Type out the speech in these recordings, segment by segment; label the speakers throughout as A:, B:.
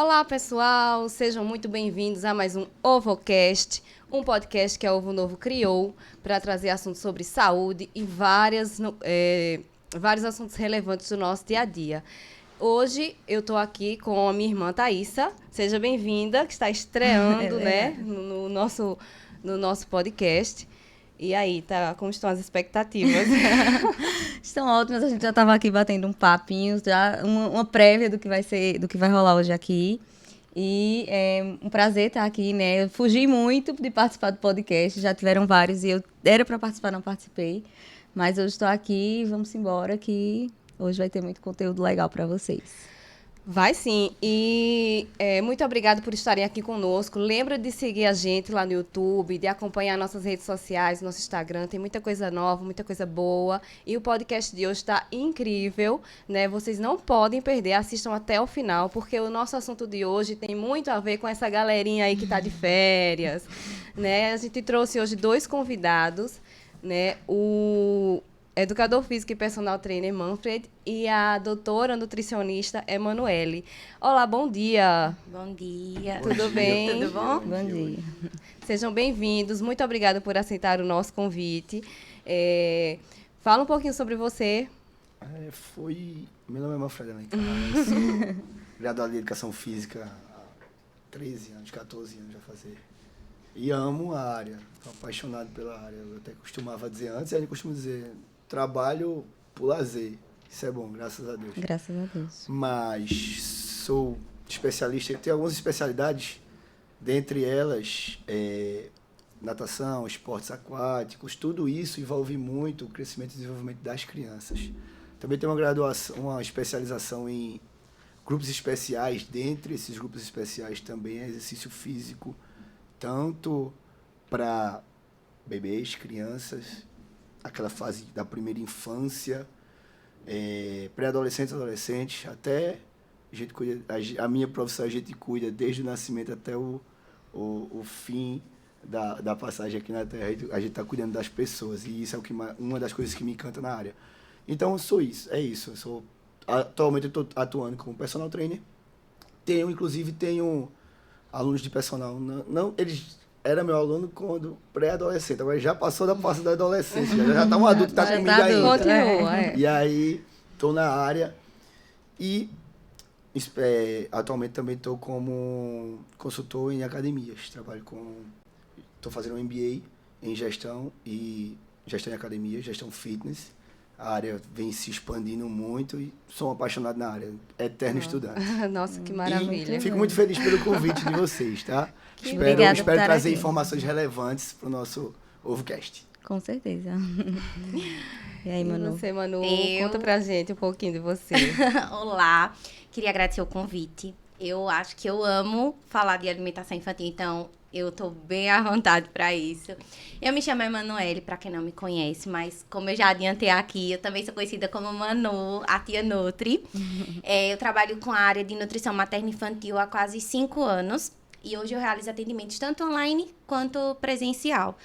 A: Olá, pessoal! Sejam muito bem-vindos a mais um OvoCast, um podcast que a Ovo Novo criou para trazer assuntos sobre saúde e vários assuntos relevantes do nosso dia a dia. Hoje eu estou aqui com a minha irmã Thaísa. Seja bem-vinda, que está estreando no nosso podcast. E aí, como estão as expectativas?
B: Estão ótimas, a gente já estava aqui batendo um papinho, já uma prévia do que vai rolar hoje aqui. E é um prazer estar aqui, né? Eu fugi muito de participar do podcast, já tiveram vários e eu era para participar, não participei. Mas hoje estou aqui, vamos embora que hoje vai ter muito conteúdo legal para vocês.
A: Vai sim, e muito obrigada por estarem aqui conosco. Lembra de seguir a gente lá no YouTube, de acompanhar nossas redes sociais, nosso Instagram, tem muita coisa nova, muita coisa boa. E o podcast de hoje está incrível, né? Vocês não podem perder, assistam até o final, porque o nosso assunto de hoje tem muito a ver com essa galerinha aí que está de férias, né? A gente trouxe hoje 2 convidados, né? O educador físico e personal trainer Manfred e a doutora nutricionista Emanuele. Olá, bom dia.
B: Bom dia.
A: Tudo bem?
B: Tudo bom? Bom dia.
A: Sejam bem-vindos. Muito obrigada por aceitar o nosso convite. Fala um pouquinho sobre você.
C: Meu nome é Manfred Alencar. Eu sou graduado em Educação Física há 13 anos, 14 anos já fazer. E amo a área. Estou apaixonado pela área. Eu até costumava dizer antes, e aí eu costumo dizer... Trabalho por lazer. Isso é bom, graças a Deus.
B: Graças a Deus.
C: Mas sou especialista, tenho algumas especialidades, dentre elas natação, esportes aquáticos, tudo isso envolve muito o crescimento e desenvolvimento das crianças. Também tenho uma especialização em grupos especiais, dentre esses grupos especiais também é exercício físico, tanto para bebês, crianças, aquela fase da primeira infância, pré-adolescentes, adolescentes, até a minha profissão a gente cuida desde o nascimento até o fim da passagem aqui na Terra. A gente está cuidando das pessoas e isso é uma das coisas que me encanta na área. Então, eu sou isso, é isso. Atualmente eu estou atuando como personal trainer. Inclusive, tenho alunos de personal, eles... Era meu aluno quando pré-adolescente, agora já passou da fase da adolescência, já está um adulto que está comigo aí.
A: Continua,
C: E aí, estou na área e atualmente também estou como consultor em academias. Estou fazendo um MBA em gestão em academia, gestão fitness. A área vem se expandindo muito e sou um apaixonado na área, eterno estudante.
A: Nossa, que maravilha.
C: E fico muito feliz pelo convite de vocês, tá? Espero trazer informações relevantes para o nosso OvoCast.
B: Com certeza. E aí, Manu?
A: E você, Manu, conta pra gente um pouquinho de você.
D: Olá, queria agradecer o convite. Eu acho que eu amo falar de alimentação infantil, então eu tô bem à vontade para isso. Eu me chamo Emanuele, para quem não me conhece, mas como eu já adiantei aqui, eu também sou conhecida como Manu, a tia Nutri. Eu trabalho com a área de nutrição materno-infantil há quase 5 anos e hoje eu realizo atendimentos tanto online quanto presencial.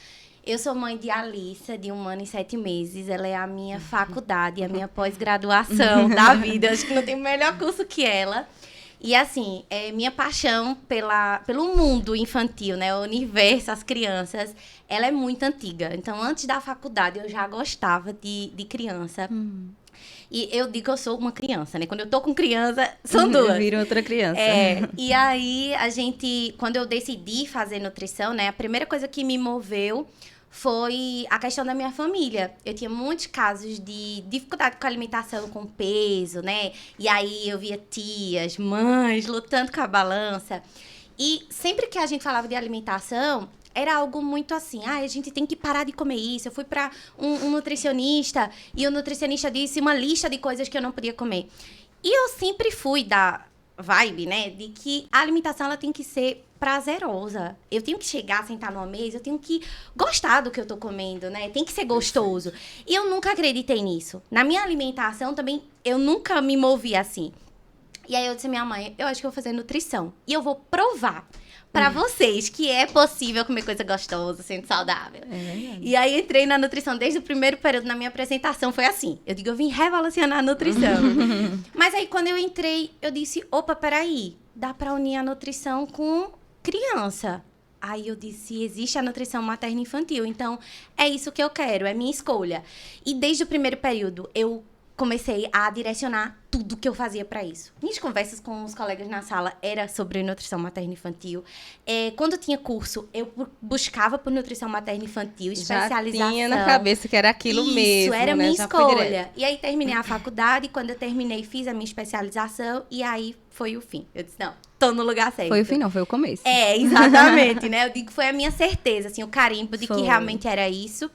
D: Eu sou mãe de Alissa, de 1 ano e 7 meses. Ela é a minha faculdade, a minha pós-graduação da vida. Acho que não tem melhor curso que ela. E, assim, minha paixão pelo mundo infantil, né? O universo, as crianças, ela é muito antiga. Então, antes da faculdade, eu já gostava de criança. E eu digo que eu sou uma criança, né? Quando eu tô com criança, são 2.
B: Vira outra criança.
D: E aí, quando eu decidi fazer nutrição, né? A primeira coisa que me moveu foi a questão da minha família. Eu tinha muitos casos de dificuldade com a alimentação, com peso, né? E aí eu via tias, mães lutando com a balança. E sempre que a gente falava de alimentação, era algo muito assim, a gente tem que parar de comer isso. Eu fui para um nutricionista e o nutricionista disse uma lista de coisas que eu não podia comer. E eu sempre fui da vibe, né, de que a alimentação ela tem que ser prazerosa. Eu tenho que chegar, sentar numa mesa, eu tenho que gostar do que eu tô comendo, né? Tem que ser gostoso. E eu nunca acreditei nisso. Na minha alimentação também, eu nunca me movi assim. E aí eu disse à minha mãe, eu acho que eu vou fazer nutrição. E eu vou provar pra vocês que é possível comer coisa gostosa, sendo saudável. E aí entrei na nutrição desde o primeiro período. Na minha apresentação foi assim. Eu digo, eu vim revolucionar a nutrição. Mas aí quando eu entrei, eu disse, opa, peraí. dá para unir a nutrição com criança. Aí eu disse, existe a nutrição materna infantil, então é isso que eu quero, é minha escolha. E desde o primeiro período, eu comecei a direcionar tudo que eu fazia para isso. Minhas conversas com os colegas na sala era sobre nutrição materna infantil. Quando tinha curso, eu buscava por nutrição materna infantil, especialização.
A: Já tinha na cabeça que era aquilo
D: isso,
A: mesmo,
D: era
A: né?
D: minha
A: Já foi direto.
D: escolha. E aí terminei a faculdade, quando eu terminei, fiz a minha especialização e aí foi o fim. Eu disse, não, tô no lugar certo.
B: Foi o fim, não, foi o começo.
D: Exatamente, né? Eu digo que foi a minha certeza, assim, o carimbo de
B: Foi.
D: que realmente era isso.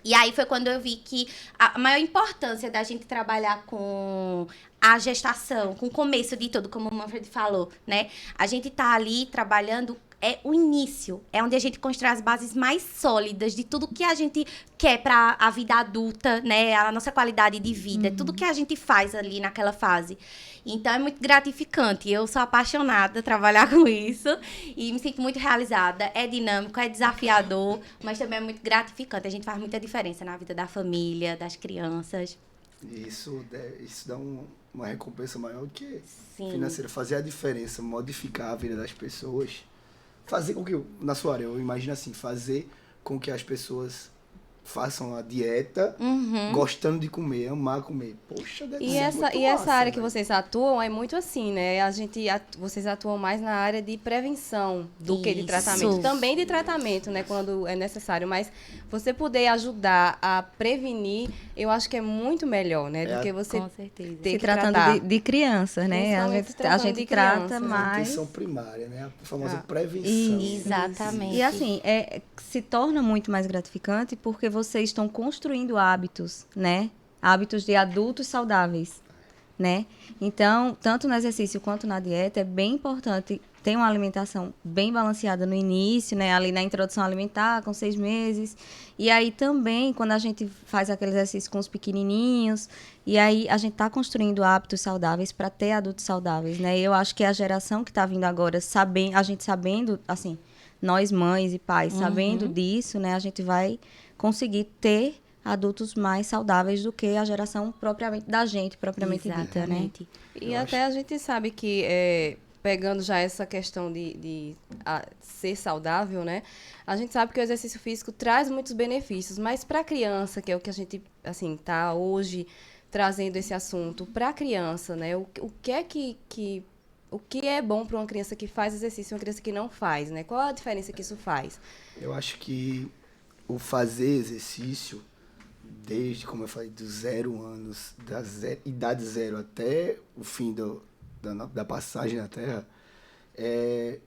D: E aí foi quando eu vi que a maior importância da gente trabalhar com a gestação, com o começo de tudo, como o Manfred falou, né? A gente tá ali trabalhando, é o início, é onde a gente constrói as bases mais sólidas de tudo que a gente quer para a vida adulta, né? A nossa qualidade de vida, tudo que a gente faz ali naquela fase. Então, é muito gratificante. Eu sou apaixonada a trabalhar com isso e me sinto muito realizada. É dinâmico, é desafiador, mas também é muito gratificante. A gente faz muita diferença na vida da família, das crianças.
C: Isso dá uma recompensa maior do que
D: Sim.
C: financeira. Fazer a diferença, modificar a vida das pessoas. Fazer com que, na sua área, eu imagino assim, fazer com que as pessoas façam a dieta, gostando de comer, amar comer. Poxa, deve
A: E
C: ser
A: essa,
C: muito
A: e essa
C: massa,
A: área que
C: velho.
A: vocês atuam é muito assim, né? Vocês atuam mais na área de prevenção do que de
D: Isso.
A: tratamento. Também de tratamento, né? Quando é necessário. Mas você poder ajudar a prevenir, eu acho que é muito melhor, né? Do que você
D: Com certeza.
A: ter
B: Se
A: que
B: tratando
A: tratar.
B: de crianças, né? A
A: Principalmente
B: gente,
A: tratando de
B: trata
A: crianças, né?
B: mais.
C: Atenção primária, né? A famosa
A: Ah.
C: prevenção.
D: Exatamente.
B: E assim, se torna muito mais gratificante porque vocês estão construindo hábitos, né? Hábitos de adultos saudáveis, né? Então, tanto no exercício quanto na dieta, é bem importante ter uma alimentação bem balanceada no início, né? Ali na introdução alimentar, com 6 meses. E aí também, quando a gente faz aquele exercício com os pequenininhos, e aí a gente está construindo hábitos saudáveis para ter adultos saudáveis, né? E eu acho que a geração que está vindo agora, a gente sabendo, assim, nós mães e pais, sabendo disso, né? A gente vai conseguir ter adultos mais saudáveis do que a geração propriamente da gente, propriamente dita, né?
D: Exatamente.
A: E até a gente sabe que, pegando já essa questão de ser saudável, né? A gente sabe que o exercício físico traz muitos benefícios, mas para a criança, que é o que a gente, assim, tá hoje trazendo esse assunto, para a criança, né? O que é o que é bom para uma criança que faz exercício e uma criança que não faz, né? Qual a diferença que isso faz?
C: Eu acho que o fazer exercício, desde, como eu falei, dos 0 anos, idade 0 até o fim da passagem na Terra, é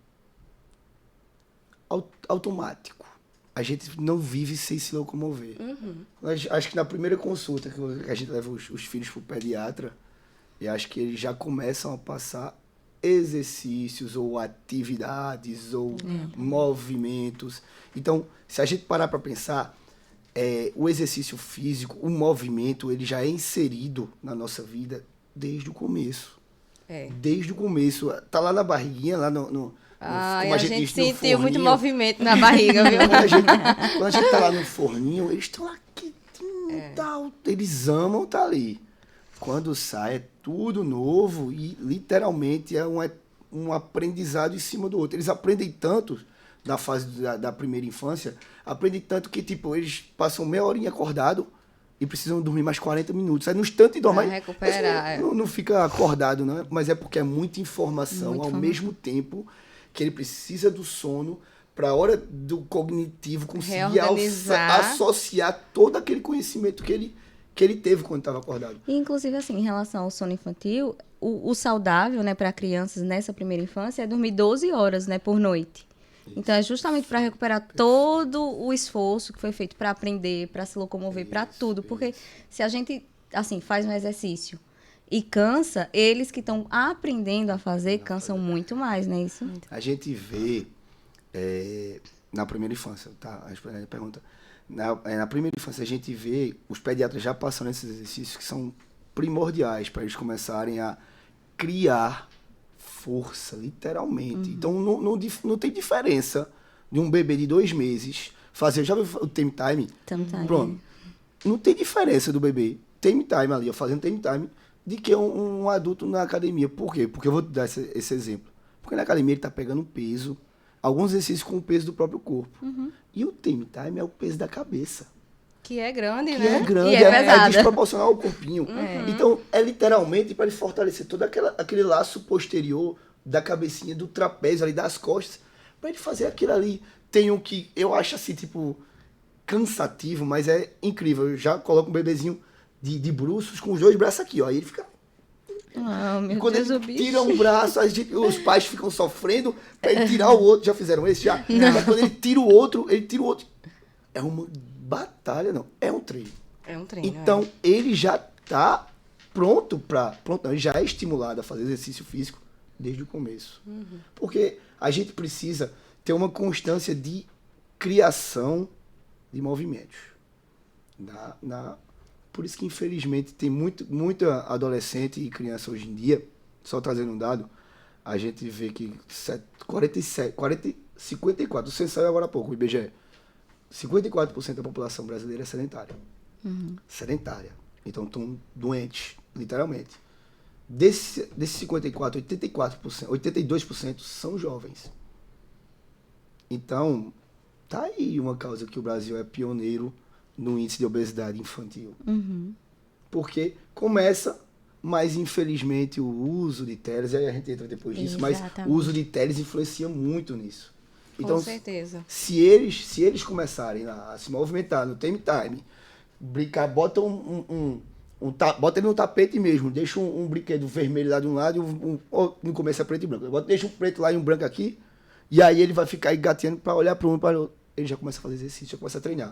C: automático. A gente não vive sem se locomover. Acho que na primeira consulta que a gente leva os filhos para o pediatra, eu acho que eles já começam a passar exercícios ou atividades ou movimentos. Então, se a gente parar para pensar, o exercício físico, o movimento, ele já é inserido na nossa vida desde o começo. Desde o começo. Tá lá na barriguinha, lá como
A: A gente
C: diz, no
A: sentiu muito
C: forninho.
A: movimento na barriga, viu?
C: Quando a gente tá lá no forninho, eles estão lá quietinho e tal. Eles amam tá ali. Quando sai, é tudo novo e literalmente é um aprendizado em cima do outro. Eles aprendem tanto na fase da primeira infância, aprendem tanto que, tipo, eles passam meia horinha acordado e precisam dormir mais 40 minutos. Aí no instante dorme.
A: Pra recuperar,
C: Não fica acordado, não, mas é porque é muita informação ao mesmo tempo que ele precisa do sono para a hora do cognitivo conseguir
A: Reorganizar.
C: associar todo aquele conhecimento que ele teve quando estava acordado.
B: E, inclusive, assim, em relação ao sono infantil, o saudável, né, para crianças nessa primeira infância é dormir 12 horas, né, por noite. Então, é justamente para recuperar todo o esforço que foi feito para aprender, para se locomover, para tudo. Porque se a gente, assim, faz um exercício e cansa, eles que estão aprendendo a fazer cansam muito mais, né? Isso.
C: A gente vê na primeira infância, tá? A pergunta. Na primeira infância, a gente vê os pediatras já passando esses exercícios que são primordiais para eles começarem a criar força, literalmente. Então, não tem diferença de um bebê de 2 meses fazer... Já viu o time time? Pronto. Não tem diferença do bebê time time ali, fazendo time time, de que um adulto na academia. Por quê? Porque eu vou te dar esse exemplo. Porque na academia ele está pegando um peso, alguns exercícios com o peso do próprio corpo. E o time time é o peso da cabeça.
A: Que é grande,
C: Que
A: né?
C: é grande,
B: E é pesada.
C: desproporcional ao corpinho. Então, é literalmente para ele fortalecer todo aquele laço posterior da cabecinha, do trapézio ali, das costas, para ele fazer aquilo ali. Tem um que eu acho assim, tipo, cansativo, mas é incrível. Eu já coloco um bebezinho de bruços com os 2 braços aqui, ó. Aí ele fica...
B: Ah,
C: E
B: meu
C: quando
B: Deus,
C: ele
B: o bicho.
C: tira um braço, os pais ficam sofrendo pra ele tirar o outro. Já fizeram esse? Já? Mas quando ele tira o outro, É uma batalha, não. É um treino.
A: É um treino.
C: Então, ele já tá pronto não, ele já é estimulado a fazer exercício físico desde o começo. Porque a gente precisa ter uma constância de criação de movimentos. Por isso que, infelizmente, tem muita adolescente e criança hoje em dia, só trazendo um dado, a gente vê que 54, você saiu agora há pouco, o IBGE, 54% da população brasileira é sedentária. Sedentária. Então, estão doentes, literalmente. Desses 54, 84%, 82% são jovens. Então, tá aí uma causa que o Brasil é pioneiro no índice de obesidade infantil. Porque começa, mas infelizmente o uso de teles, aí a gente entra depois disso, mas o uso de teles influencia muito nisso. Então,
A: Com certeza.
C: se eles começarem a se movimentar no time, brincar, bota bota ele no tapete mesmo, deixa um brinquedo vermelho lá de um lado, no começo é preto e branco, deixa um preto lá e um branco aqui, e aí ele vai ficar engateando para olhar para um para o outro. Ele já começa a fazer exercício, já começa a treinar.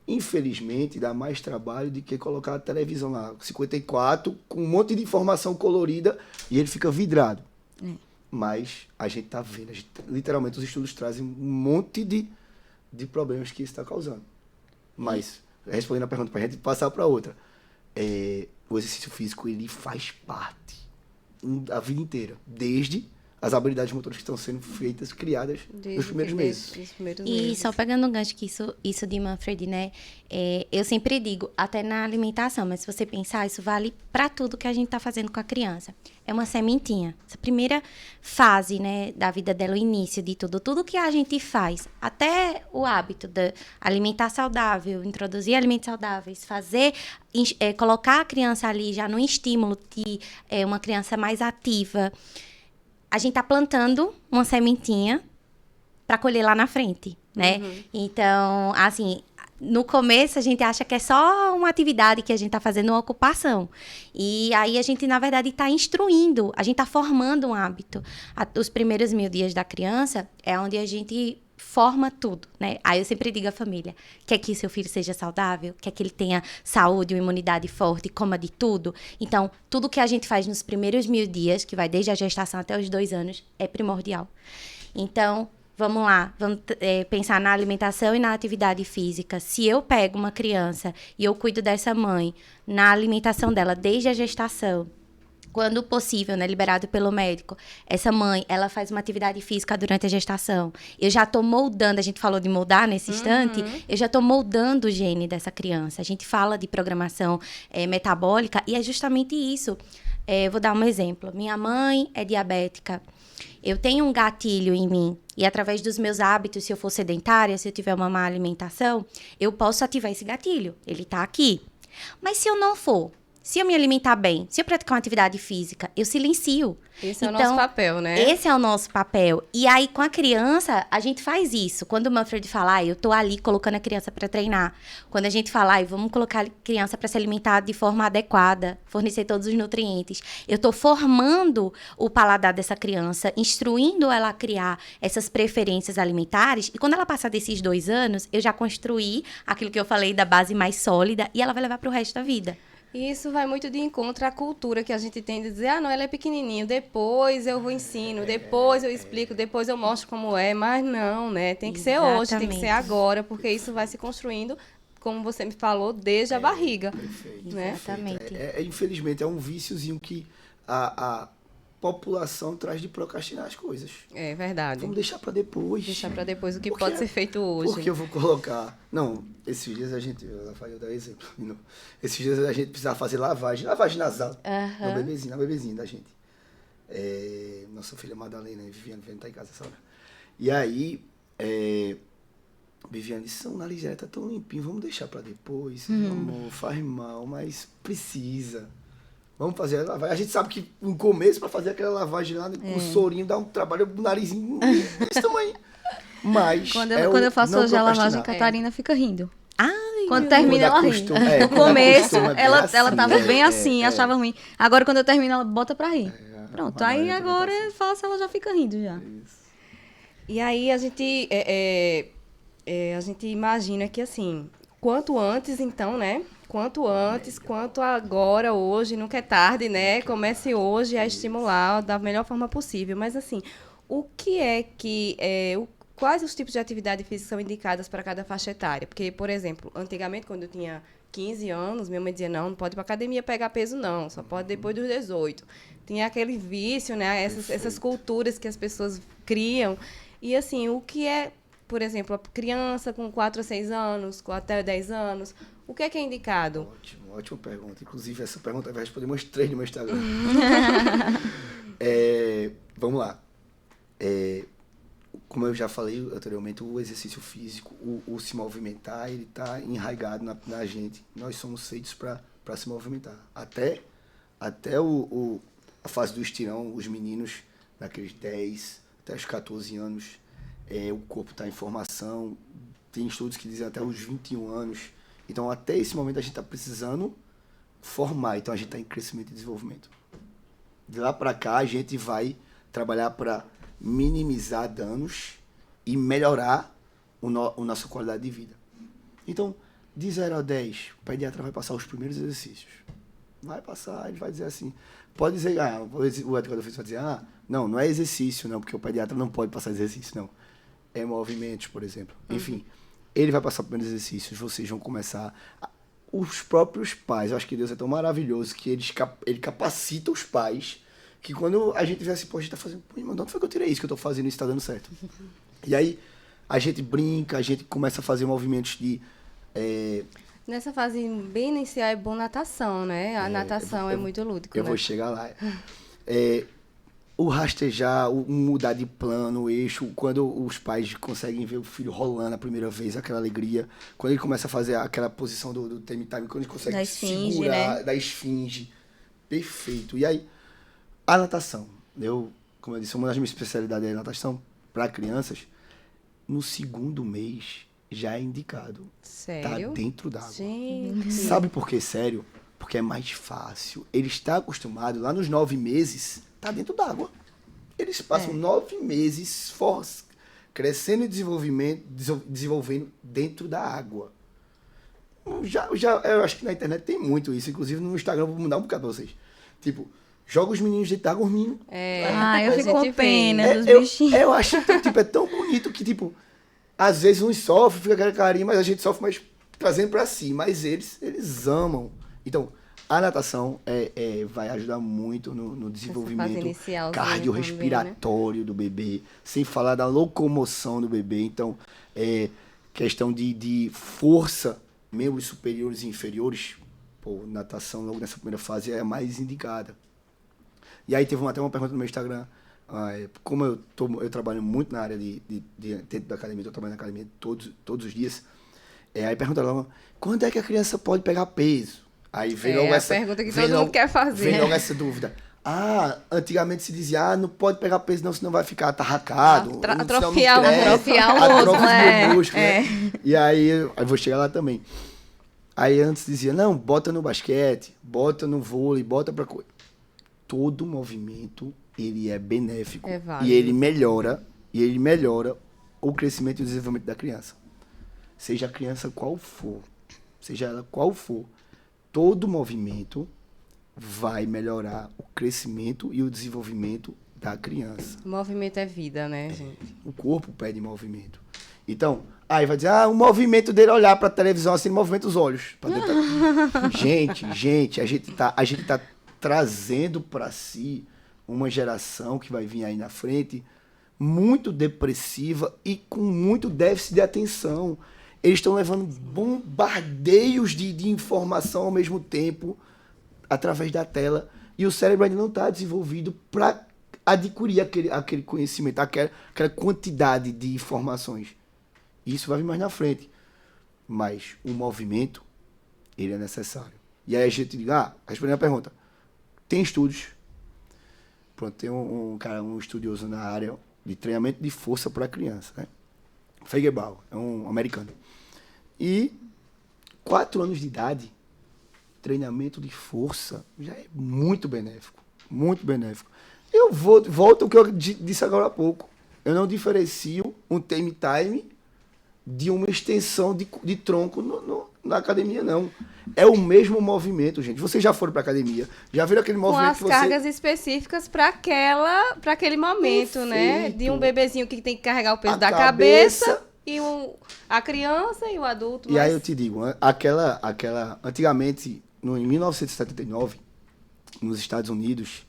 C: Infelizmente, dá mais trabalho do que colocar a televisão lá, 54, com um monte de informação colorida, e ele fica vidrado. Mas a gente tá vendo, literalmente os estudos trazem um monte de problemas que isso está causando. Mas, respondendo a pergunta para a gente passar para outra, o exercício físico, ele faz parte a vida inteira, desde as habilidades motoras que estão sendo criadas nos primeiros meses.
D: E só pegando um gancho que isso de Manfred, né? Eu sempre digo, até na alimentação, mas se você pensar, isso vale para tudo que a gente está fazendo com a criança. É uma sementinha. Essa primeira fase, né, da vida dela, o início de tudo que a gente faz, até o hábito de alimentar saudável, introduzir alimentos saudáveis, colocar a criança ali já no estímulo de uma criança mais ativa. A gente tá plantando uma sementinha para colher lá na frente, né? Então, assim, no começo a gente acha que é só uma atividade que a gente tá fazendo, uma ocupação. E aí a gente, na verdade, tá instruindo, a gente tá formando um hábito. Os primeiros 1000 dias da criança é onde a gente forma tudo, né? Aí eu sempre digo à família, quer que seu filho seja saudável, quer que ele tenha saúde, uma imunidade forte, coma de tudo. Então, tudo que a gente faz nos primeiros 1000 dias, que vai desde a gestação até os 2 anos, é primordial. Então, vamos lá, vamos pensar na alimentação e na atividade física. Se eu pego uma criança e eu cuido dessa mãe na alimentação dela desde a gestação, quando possível, né, liberado pelo médico, essa mãe, ela faz uma atividade física durante a gestação. Eu já estou moldando, a gente falou de moldar nesse instante, eu já estou moldando o gene dessa criança. A gente fala de programação metabólica e é justamente isso. Vou dar um exemplo. Minha mãe é diabética. Eu tenho um gatilho em mim e através dos meus hábitos, se eu for sedentária, se eu tiver uma má alimentação, eu posso ativar esse gatilho. Ele está aqui. Mas se eu não for, se eu me alimentar bem, se eu praticar uma atividade física, eu silencio.
A: Esse é o nosso papel, né?
D: Esse é o nosso papel. E aí, com a criança, a gente faz isso. Quando o Manfred fala, eu tô ali colocando a criança para treinar. Quando a gente fala, vamos colocar a criança para se alimentar de forma adequada, fornecer todos os nutrientes. Eu tô formando o paladar dessa criança, instruindo ela a criar essas preferências alimentares. E quando ela passar desses 2 anos, eu já construí aquilo que eu falei da base mais sólida e ela vai levar para o resto da vida.
A: E isso vai muito de encontro à cultura que a gente tem de dizer, não, ela é pequenininho, depois eu vou ensino, depois eu explico, depois eu mostro como é, mas não, né? Tem que ser hoje, tem que ser agora, porque isso vai se construindo, como você me falou, desde a barriga.
C: Perfeito.
A: Né?
D: Exatamente.
C: Infelizmente, é um viciozinho que a população traz de procrastinar as coisas.
A: É verdade.
C: Vamos deixar para depois.
A: Deixar para depois o que pode ser feito hoje.
C: Porque eu vou colocar... Não, esses dias a gente... Eu dar exemplo. Esses dias a gente precisava fazer lavagem nasal. Na bebezinha da gente. Nossa filha Madalena e Viviane tá em casa essa hora. E aí, Viviane disse, o nariz dela tá tão limpinho, vamos deixar pra depois. Amor, faz mal, mas precisa. Vamos fazer a lavagem. A gente sabe que no começo, pra fazer aquela lavagem lá com o sorinho, dá um trabalho, o narizinho desse tamanho. Mas
B: Quando eu faço hoje a lavagem, Catarina fica rindo. Quando termina, ela ri. No começo, ela tava bem assim, achava ruim. Agora, quando eu termino, ela bota pra rir. Pronto, aí agora eu faço, ela já fica rindo já.
A: E aí a gente imagina que, assim, quanto antes, então, né? Quanto antes, quanto agora, hoje, nunca é tarde, né? Comece hoje a estimular da melhor forma possível. Mas, assim, o que é que... quais os tipos de atividade física são indicadas para cada faixa etária? Porque, por exemplo, antigamente, quando eu tinha 15 anos, minha mãe dizia, não pode ir para academia pegar peso, não. Só pode depois dos 18. Tinha aquele vício, né? Essas culturas que as pessoas criam. E, assim, o que é, por exemplo, a criança com 4 a 6 anos, com até 10 anos, o que é indicado?
C: Ótima pergunta. Inclusive, essa pergunta vai responder umas 3 no meu Instagram. Vamos lá. Como eu já falei anteriormente, o exercício físico, o se movimentar, ele está enraizado na gente. Nós somos feitos para se movimentar. Até a fase do estirão, os meninos, daqueles 10 até os 14 anos, o corpo está em formação. Tem estudos que dizem até os 21 anos. Então, até esse momento, a gente está precisando formar. Então, a gente está em crescimento e desenvolvimento. De lá para cá, a gente vai trabalhar para minimizar danos e melhorar a nossa qualidade de vida. Então, de 0 a 10, o pediatra vai passar os primeiros exercícios. Vai passar, ele vai dizer assim. Pode dizer, o educador físico vai dizer, não é exercício, não, porque o pediatra não pode passar exercício, não. É movimentos, por exemplo. Enfim, ele vai passar os primeiros exercícios, vocês vão começar... Os próprios pais, eu acho que Deus é tão maravilhoso que ele capacita os pais que quando a gente vê assim, a gente tá fazendo, mas de onde foi que eu tirei isso que eu tô fazendo, isso tá dando certo? E aí, a gente brinca, a gente começa a fazer movimentos de...
A: Nessa fase bem inicial é bom natação, né? A natação é muito lúdico,
C: Eu vou chegar lá. O rastejar, o mudar de plano, o eixo, quando os pais conseguem ver o filho rolando a primeira vez, aquela alegria, quando ele começa a fazer aquela posição do time, quando ele consegue
B: da esfinge,
C: segurar,
B: né?
C: Da esfinge, perfeito. E aí, a natação, como eu disse, uma das minhas especialidades é a natação para crianças. No segundo mês já é indicado.
A: Sério?
C: Tá dentro d'água.
A: Gente.
C: Sabe por que sério? Porque é mais fácil. Ele está acostumado, lá nos 9 meses, tá dentro d'água. Eles passam 9 meses crescendo e desenvolvendo dentro da água. Eu acho que na internet tem muito isso. Inclusive no Instagram, vou mandar um bocado pra vocês. Tipo, joga os meninos dentro d'água dormindo.
B: Eu fico com pena dos bichinhos.
C: Eu acho que é tão bonito que, tipo, às vezes uns sofrem, fica aquela carinha, mas a gente sofre mais trazendo pra si. Mas eles amam. Então, a natação vai ajudar muito no desenvolvimento cardiorrespiratório do bebê, sem falar da locomoção do bebê. Então, questão de força, membros superiores e inferiores, natação logo nessa primeira fase é a mais indicada. E aí teve até uma pergunta no meu Instagram, como eu trabalho muito na área dentro da academia, estou trabalhando na academia todos os dias, aí pergunta lá, quando é que a criança pode pegar peso? Aí vem logo essa
A: pergunta que todo mundo quer fazer.
C: Vem logo essa dúvida. Antigamente se dizia, não pode pegar peso não, senão vai ficar atarracado.
A: Atrofiar
C: o músculo, né? E aí eu vou chegar lá também. Aí antes dizia, não, bota no basquete, bota no vôlei, bota pra coisa. Todo movimento, ele é benéfico. E ele melhora o crescimento e o desenvolvimento da criança. Seja a criança qual for, seja ela qual for, todo movimento vai melhorar o crescimento e o desenvolvimento da criança.
A: Movimento é vida, né, gente?
C: O corpo pede movimento. Então, aí vai dizer, o movimento dele é olhar para a televisão assim, ele movimenta os olhos. Gente, a gente tá trazendo para si uma geração que vai vir aí na frente muito depressiva e com muito déficit de atenção. Eles estão levando bombardeios de informação ao mesmo tempo através da tela e o cérebro ainda não está desenvolvido para adquirir aquele conhecimento, aquela quantidade de informações. Isso vai vir mais na frente. Mas o movimento, ele é necessário. E aí a gente diz, respondendo a pergunta, tem estudos. Pronto, tem um estudioso na área de treinamento de força para criança, né? Feigenbaum, é um americano. E 4 anos de idade, treinamento de força já é muito benéfico. Muito benéfico. Eu volto ao que eu disse agora há pouco. Eu não diferencio um time time de uma extensão de tronco na academia, não. É o mesmo movimento, gente. Vocês já foram para academia, já viram aquele movimento
A: com as cargas específicas para aquele momento,
C: Perfeito.
A: né? De um bebezinho que tem que carregar o peso
C: A
A: da cabeça e a criança e o adulto.
C: E aí eu te digo, antigamente, em 1979, nos Estados Unidos,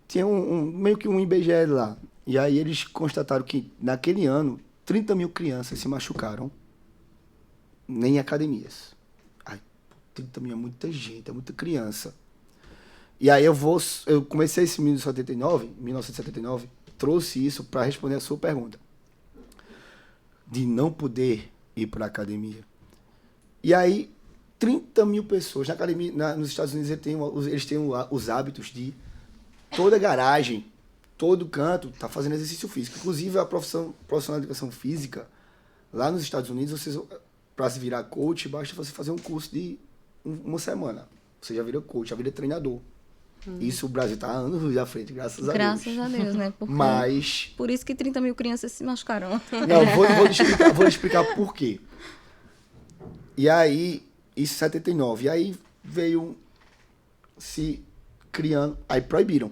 C: tinha meio que um IBGE lá. E aí eles constataram que naquele ano 30 mil crianças se machucaram em academias. 30 mil é muita gente, é muita criança. E aí eu comecei esse em 1979, trouxe isso para responder a sua pergunta. De não poder ir para a academia. E aí, 30 mil pessoas na academia, nos Estados Unidos, eles têm os hábitos de toda garagem, todo canto, tá fazendo exercício físico. Inclusive, a profissional de educação física, lá nos Estados Unidos, para se virar coach, basta você fazer um curso de uma semana. Você já vira coach, já vira treinador. Isso o Brasil tá há anos à frente, graças a Deus.
B: Graças a Deus, né? Porque
C: Mas...
B: por isso que 30 mil crianças se machucaram.
C: Não, vou explicar por quê. E aí, isso em 79. E aí veio se criando... Aí proibiram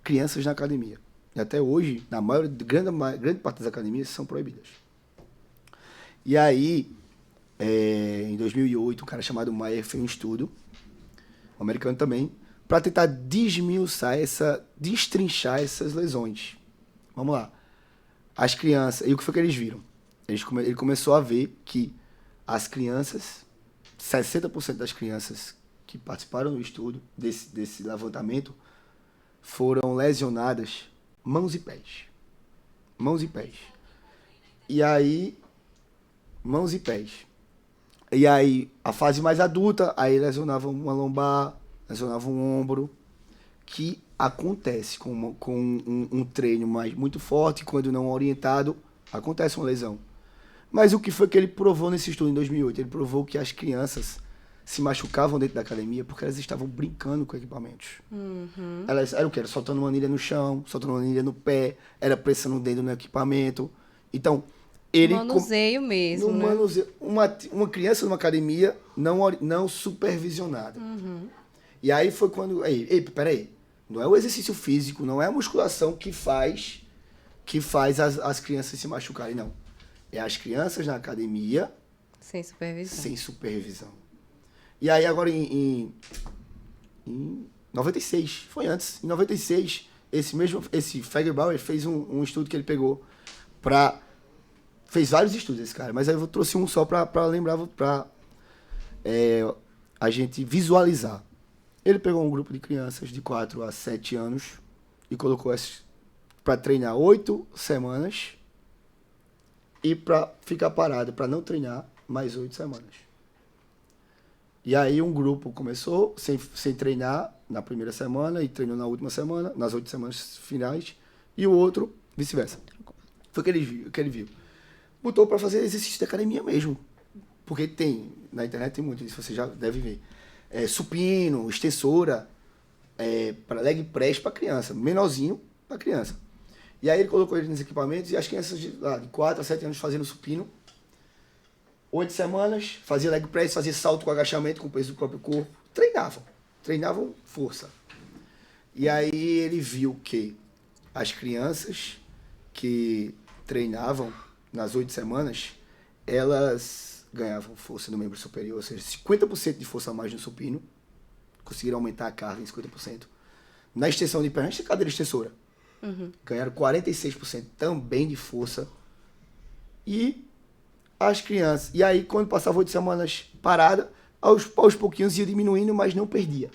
C: crianças na academia. E até hoje, grande parte das academias são proibidas. E aí, em 2008, um cara chamado Mayer fez um estudo, um americano também, para tentar destrinchar essas lesões. Vamos lá. As crianças... E o que foi que eles viram? Ele começou a ver que as crianças, 60% das crianças que participaram do estudo, desse levantamento, foram lesionadas mãos e pés. Mãos e pés. E aí... Mãos e pés. E aí, a fase mais adulta, aí lesionavam uma lombar, lesionavam um ombro, que acontece com um treino muito forte, quando não orientado, acontece uma lesão. Mas o que foi que ele provou nesse estudo em 2008? Ele provou que as crianças se machucavam dentro da academia porque elas estavam brincando com equipamentos.
A: Uhum.
C: Elas eram o quê? Era soltando uma anilha no chão, soltando uma anilha no pé, era pressando o dedo no equipamento. Então,
A: Manuseio mesmo, né?
C: Manuseio. Uma criança numa academia não supervisionada.
A: Uhum.
C: E aí foi quando... Peraí. Não é o exercício físico, não é a musculação que faz as crianças se machucarem, não. É as crianças na academia...
A: Sem supervisão.
C: Sem supervisão. E aí agora em 96, foi antes, em 96, esse Feigenbaum fez um estudo que ele pegou fez vários estudos esse cara, mas aí eu trouxe um só para lembrar, a gente visualizar. Ele pegou um grupo de crianças de 4 a 7 anos e colocou para treinar 8 semanas e para ficar parado, para não treinar mais 8 semanas. E aí um grupo começou sem treinar na primeira semana e treinou na última semana, nas 8 semanas finais, e o outro vice-versa. Foi o que ele viu. Botou para fazer exercício de academia mesmo. Porque na internet tem muito, isso você já deve ver. Supino, extensora, para leg press para criança, menorzinho para criança. E aí ele colocou eles nos equipamentos e as crianças de 4 a 7 anos fazendo supino. 8 semanas, fazia leg press, fazia salto com agachamento com o peso do próprio corpo. Treinavam força. E aí ele viu que as crianças que treinavam nas 8 semanas, elas ganhavam força no membro superior, ou seja, 50% de força a mais no supino, conseguiram aumentar a carga em 50%. Na extensão de pernas, cadeira extensora, ganharam 46% também de força. E as crianças, e aí quando passava 8 semanas parada, aos pouquinhos ia diminuindo, mas não perdia.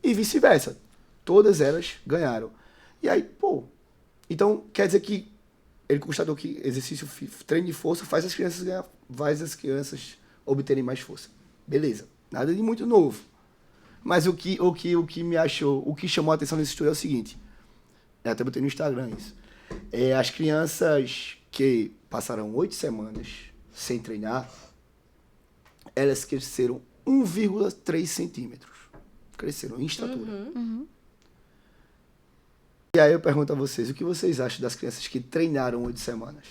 C: E vice-versa. Todas elas ganharam. E aí, pô, então quer dizer que ele constatou que exercício, treino de força faz as crianças obterem mais força. Beleza, nada de muito novo. Mas o que chamou a atenção nesse estudo é o seguinte, eu até botei no Instagram isso, as crianças que passaram 8 semanas sem treinar, elas cresceram 1,3 centímetros. Cresceram em estatura. E aí eu pergunto a vocês, o que vocês acham das crianças que treinaram 8 semanas?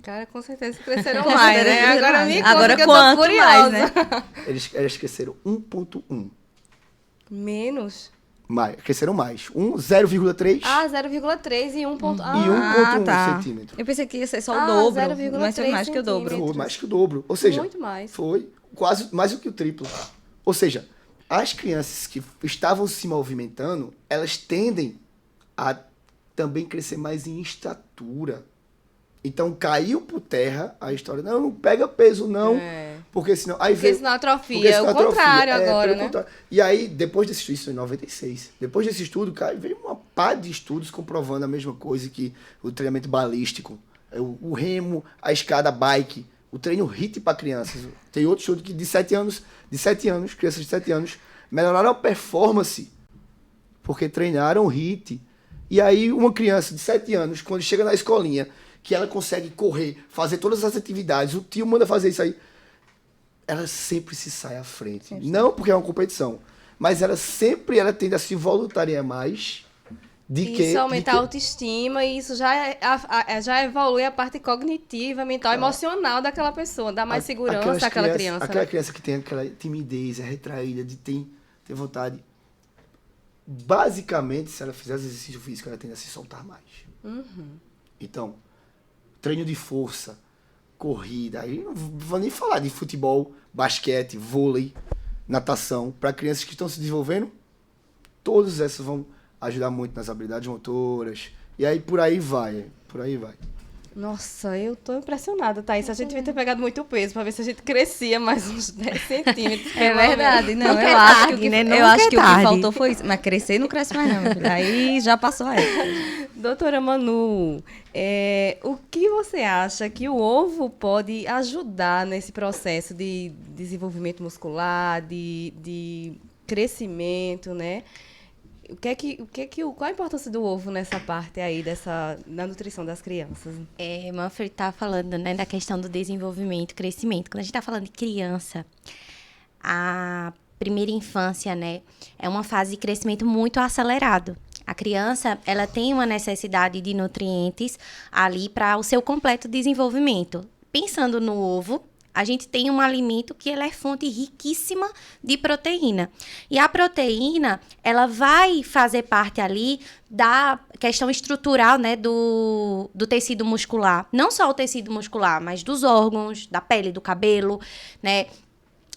A: Cara, com certeza cresceram mais, né? Agora me conta
B: Agora
A: que eu
B: quanto
A: tô curiosa.
B: mais, né?
C: Elas cresceram 1,1.
A: Menos?
C: Cresceram mais. 0,3
A: Ah, 0,3 e 1 ponto...
C: e
A: Ah,
C: 1,1 centímetro.
B: Eu pensei que ia ser só o
A: Ah,
B: dobro,
A: 0,3
B: mas foi mais que o dobro.
A: centímetros.
C: Foi mais que o dobro. Ou seja,
A: muito mais.
C: foi quase mais do que o triplo. Ou seja, as crianças que estavam se movimentando, elas tendem a também crescer mais em estatura. Então caiu por terra a história. Não pega peso não, porque senão...
A: Porque senão atrofia. É o contrário agora, né?
C: Contrário. E aí, depois desse estudo, isso em 96, depois desse estudo, cara, veio uma pá de estudos comprovando a mesma coisa que o treinamento balístico, o remo, a escada bike, o treino HIIT para crianças. Tem outro estudo que de 7 anos, crianças de 7 anos, melhoraram a performance porque treinaram HIIT. E aí, uma criança de 7 anos, quando chega na escolinha, que ela consegue correr, fazer todas as atividades, o tio manda fazer isso aí, ela sempre se sai à frente. Não porque é uma competição, mas ela tende a se voluntariar mais
A: Isso aumentar a autoestima e isso já evolui a parte cognitiva, mental, emocional daquela pessoa, dá mais segurança àquela criança.
C: Aquela criança que tem aquela timidez, é retraída, de ter vontade. Basicamente, se ela fizer exercício físico, ela tende a se soltar mais. Então, treino de força, corrida, aí não vou nem falar de futebol, basquete, vôlei, natação, para crianças que estão se desenvolvendo, todas essas vão ajudar muito nas habilidades motoras, e aí por aí vai.
A: Nossa, eu tô impressionada, Thaís. A gente devia ter pegado muito peso pra ver se a gente crescia mais uns 10 centímetros.
B: É verdade, não,
D: Nunca
B: eu
D: é
B: acho
D: tarde,
B: que o que,
D: né?
B: eu
D: Nunca
B: acho
D: é
B: que o que
D: tarde.
B: faltou foi isso, mas crescer não cresce mais não, meu filho. Aí já passou a época.
A: Doutora Manu, o que você acha que o ovo pode ajudar nesse processo de desenvolvimento muscular, de crescimento, né? Qual a importância do ovo nessa parte aí da nutrição das crianças?
D: Manfred tá falando, né, da questão do desenvolvimento, crescimento. Quando a gente tá falando de criança, a primeira infância, né, é uma fase de crescimento muito acelerado. A criança, ela tem uma necessidade de nutrientes ali para o seu completo desenvolvimento. Pensando no ovo, a gente tem um alimento que ele é fonte riquíssima de proteína. E a proteína, ela vai fazer parte ali da questão estrutural, né, do tecido muscular. Não só o tecido muscular, mas dos órgãos, da pele, do cabelo, né?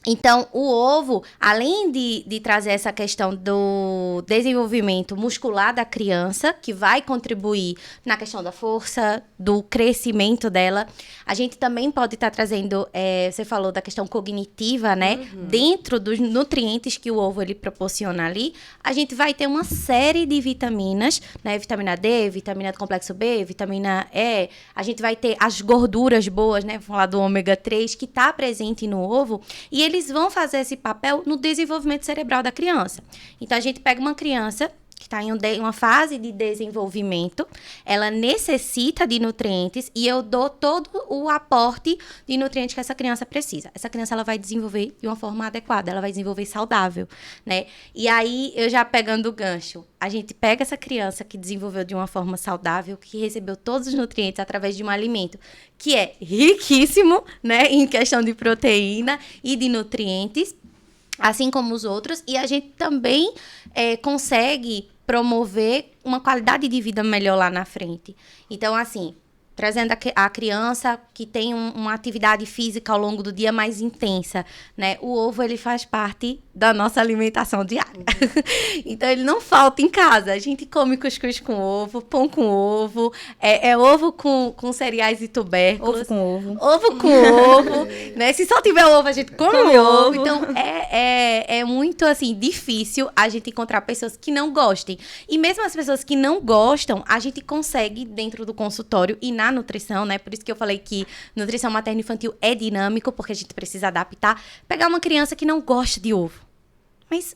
D: Então, o ovo, além de trazer essa questão do desenvolvimento muscular da criança, que vai contribuir na questão da força, do crescimento dela, a gente também pode estar trazendo, você falou da questão cognitiva, né? Dentro dos nutrientes que o ovo ele proporciona ali, a gente vai ter uma série de vitaminas, né? Vitamina D, vitamina do complexo B, vitamina E, a gente vai ter as gorduras boas, né? Vamos falar do ômega 3, que está presente no ovo, e eles vão fazer esse papel no desenvolvimento cerebral da criança. Então, a gente pega uma criança que está em uma fase de desenvolvimento, ela necessita de nutrientes e eu dou todo o aporte de nutrientes que essa criança precisa. Essa criança ela vai desenvolver de uma forma adequada, ela vai desenvolver saudável, né? E aí, eu já pegando o gancho, a gente pega essa criança que desenvolveu de uma forma saudável, que recebeu todos os nutrientes através de um alimento que é riquíssimo, né, em questão de proteína e de nutrientes, assim como os outros, e a gente também consegue promover uma qualidade de vida melhor lá na frente. Então, assim, trazendo a criança que tem uma atividade física ao longo do dia mais intensa, né? O ovo, ele faz parte da nossa alimentação diária. Então, ele não falta em casa. A gente come cuscuz com ovo, pão com ovo, ovo com cereais e tubérculos.
B: Ovo com ovo.
D: Ovo com ovo, né? Se só tiver ovo, a gente come ovo. Então, é muito, assim, difícil a gente encontrar pessoas que não gostem. E mesmo as pessoas que não gostam, a gente consegue, dentro do consultório e na nutrição, né? Por isso que eu falei que nutrição materno-infantil é dinâmico, porque a gente precisa adaptar. Pegar uma criança que não gosta de ovo. Mas,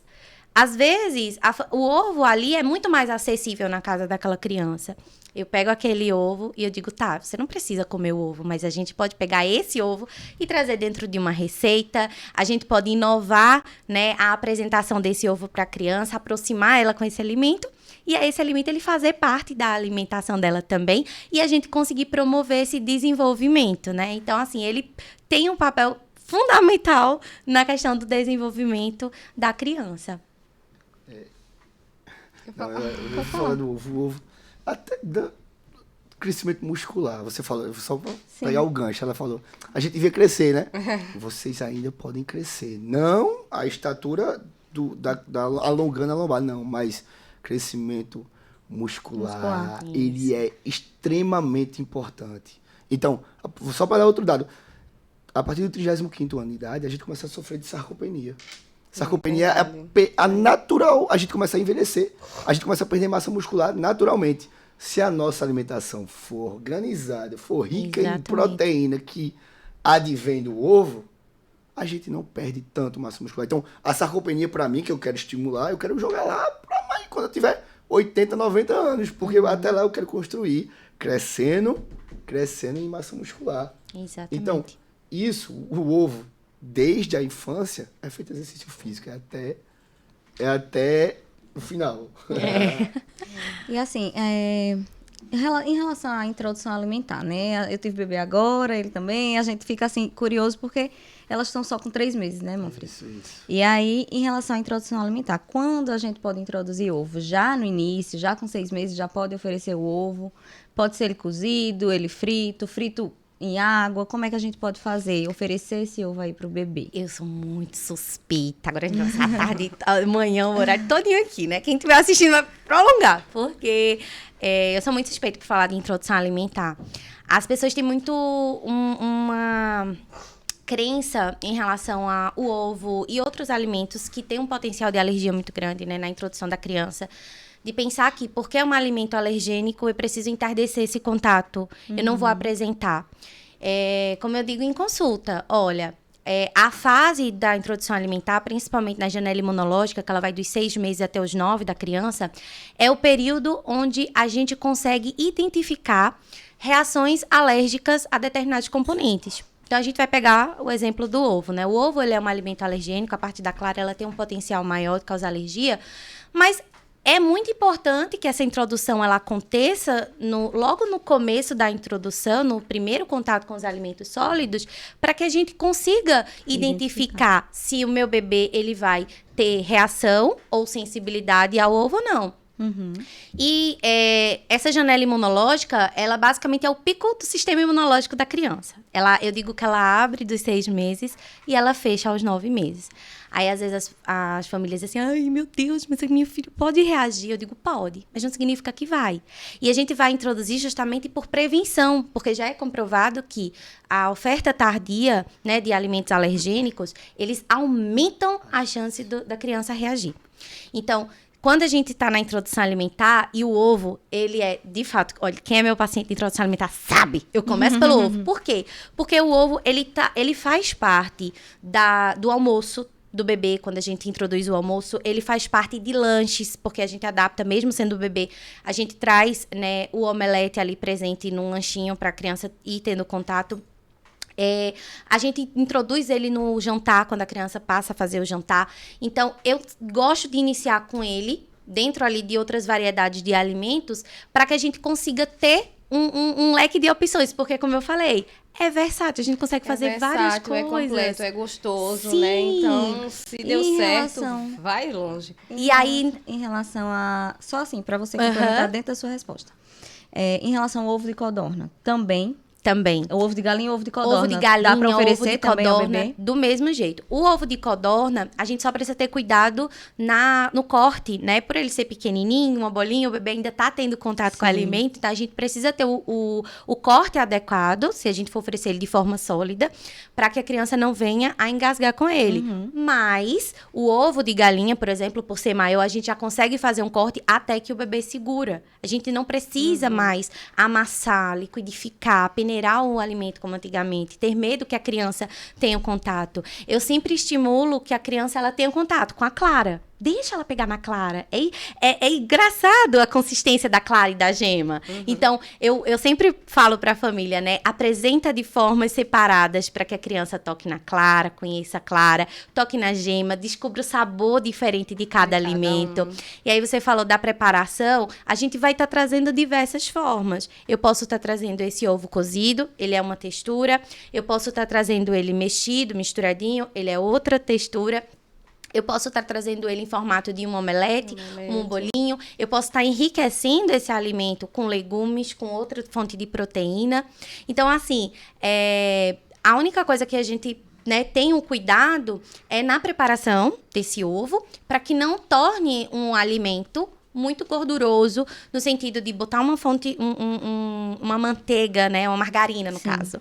D: às vezes, o ovo ali é muito mais acessível na casa daquela criança. Eu pego aquele ovo e eu digo, tá, você não precisa comer o ovo, mas a gente pode pegar esse ovo e trazer dentro de uma receita. A gente pode inovar, né, a apresentação desse ovo para a criança, aproximar ela com esse alimento. E aí esse alimento ele fazer parte da alimentação dela também. E a gente conseguir promover esse desenvolvimento, né? Então, assim, ele tem um papel fundamental na questão do desenvolvimento da criança.
C: Não, eu falando do ovo, o ovo até dá crescimento muscular. Você falou, só para pegar o gancho, ela falou, a gente devia crescer, né? Vocês ainda podem crescer. Não a estatura alongando a lombar, não, mas crescimento muscular, ele é extremamente importante. Então, só para dar outro dado, a partir do 35º ano de idade, a gente começa a sofrer de sarcopenia. Sarcopenia é a natural, a gente começa a envelhecer, a gente começa a perder massa muscular naturalmente. Se a nossa alimentação for organizada, for rica em proteína que advém do ovo, a gente não perde tanto massa muscular. Então, a sarcopenia, para mim, que eu quero estimular, eu quero jogar lá para mais quando eu tiver 80, 90 anos, porque até lá eu quero construir crescendo em massa muscular.
D: Exatamente.
C: Então, isso, o ovo, desde a infância, é feito exercício físico, é até o final.
B: E assim, em relação à introdução alimentar, né? Eu tive bebê agora, ele também, a gente fica assim, curioso porque elas estão só com 3 meses, né, Manfred?
C: Isso.
B: E aí, em relação à introdução alimentar, quando a gente pode introduzir ovo? Já no início, já com 6 meses, já pode oferecer o ovo? Pode ser ele cozido, ele frito em água, como é que a gente pode fazer? Oferecer esse ovo aí pro bebê?
D: Eu sou muito suspeita. Agora a gente vai passar a tarde, amanhã, o horário todinho aqui, né? Quem estiver assistindo vai prolongar, porque eu sou muito suspeita por falar de introdução alimentar. As pessoas têm muito uma crença em relação ao ovo e outros alimentos que têm um potencial de alergia muito grande, né, na introdução da criança. De pensar que, porque é um alimento alergênico, eu preciso entardecer esse contato. Eu não vou apresentar. Como eu digo em consulta, olha, a fase da introdução alimentar, principalmente na janela imunológica, que ela vai dos 6 meses até os 9 da criança, é o período onde a gente consegue identificar reações alérgicas a determinados componentes. Então, a gente vai pegar o exemplo do ovo, né? O ovo, ele é um alimento alergênico, a parte da clara, ela tem um potencial maior de causar alergia, mas é muito importante que essa introdução ela aconteça logo no começo da introdução, no primeiro contato com os alimentos sólidos, para que a gente consiga identificar se o meu bebê ele vai ter reação ou sensibilidade ao ovo ou não. E essa janela imunológica, ela basicamente é o pico do sistema imunológico da criança. Eu digo que ela abre dos 6 meses e ela fecha aos 9 meses. Aí, às vezes, as famílias dizem assim, ai, meu Deus, mas meu filho pode reagir. Eu digo, pode, mas não significa que vai. E a gente vai introduzir justamente por prevenção, porque já é comprovado que a oferta tardia, né, de alimentos alergênicos, eles aumentam a chance da criança reagir. Então, quando a gente está na introdução alimentar e o ovo, ele é, de fato, olha, quem é meu paciente de introdução alimentar sabe, eu começo pelo ovo. Por quê? Porque o ovo, ele faz parte do almoço do bebê, quando a gente introduz o almoço, ele faz parte de lanches, porque a gente adapta, mesmo sendo bebê, a gente traz, né, o omelete ali presente num lanchinho para a criança ir tendo contato. A gente introduz ele no jantar, quando a criança passa a fazer o jantar. Então, eu gosto de iniciar com ele, dentro ali de outras variedades de alimentos, para que a gente consiga ter um leque de opções. Porque, como eu falei, é versátil, a gente consegue fazer várias coisas.
A: É completo, é gostoso,
D: Sim.
A: né? Então, se deu certo, vai longe.
B: E aí, em relação a... Só assim, para você complementar dentro da sua resposta. Em relação ao ovo de codorna, também
D: também.
B: O ovo de galinha e o ovo de codorna.
D: Ovo de galinha,
B: dá pra oferecer
D: ovo de
B: também ao
D: codorna,
B: bebê?
D: do mesmo jeito. O ovo de codorna, a gente só precisa ter cuidado no corte, né? Por ele ser pequenininho, uma bolinha, o bebê ainda tá tendo contato com o alimento, então a gente precisa ter o corte adequado, se a gente for oferecer ele de forma sólida, para que a criança não venha a engasgar com ele. Mas o ovo de galinha, por exemplo, por ser maior, a gente já consegue fazer um corte até que o bebê segura. A gente não precisa mais amassar, liquidificar, peneirar o alimento como antigamente, ter medo que a criança tenha um contato. Eu sempre estimulo que a criança ela tenha um contato com a clara. Deixa ela pegar na clara. É engraçado a consistência da clara e da gema. Então, eu sempre falo para a família, né? Apresenta de formas separadas para que a criança toque na clara, conheça a clara, toque na gema, descubra o sabor diferente de cada alimento. E aí você falou da preparação, a gente vai estar trazendo diversas formas. Eu posso estar trazendo esse ovo cozido, ele é uma textura. Eu posso estar trazendo ele mexido, misturadinho, ele é outra textura. Eu posso estar trazendo ele em formato de um omelete, um bolinho. Eu posso estar enriquecendo esse alimento com legumes, com outra fonte de proteína. Então, assim, a única coisa que a gente, né, tem um cuidado é na preparação desse ovo, para que não torne um alimento muito gorduroso, no sentido de botar uma fonte, uma manteiga, né, uma margarina, no caso.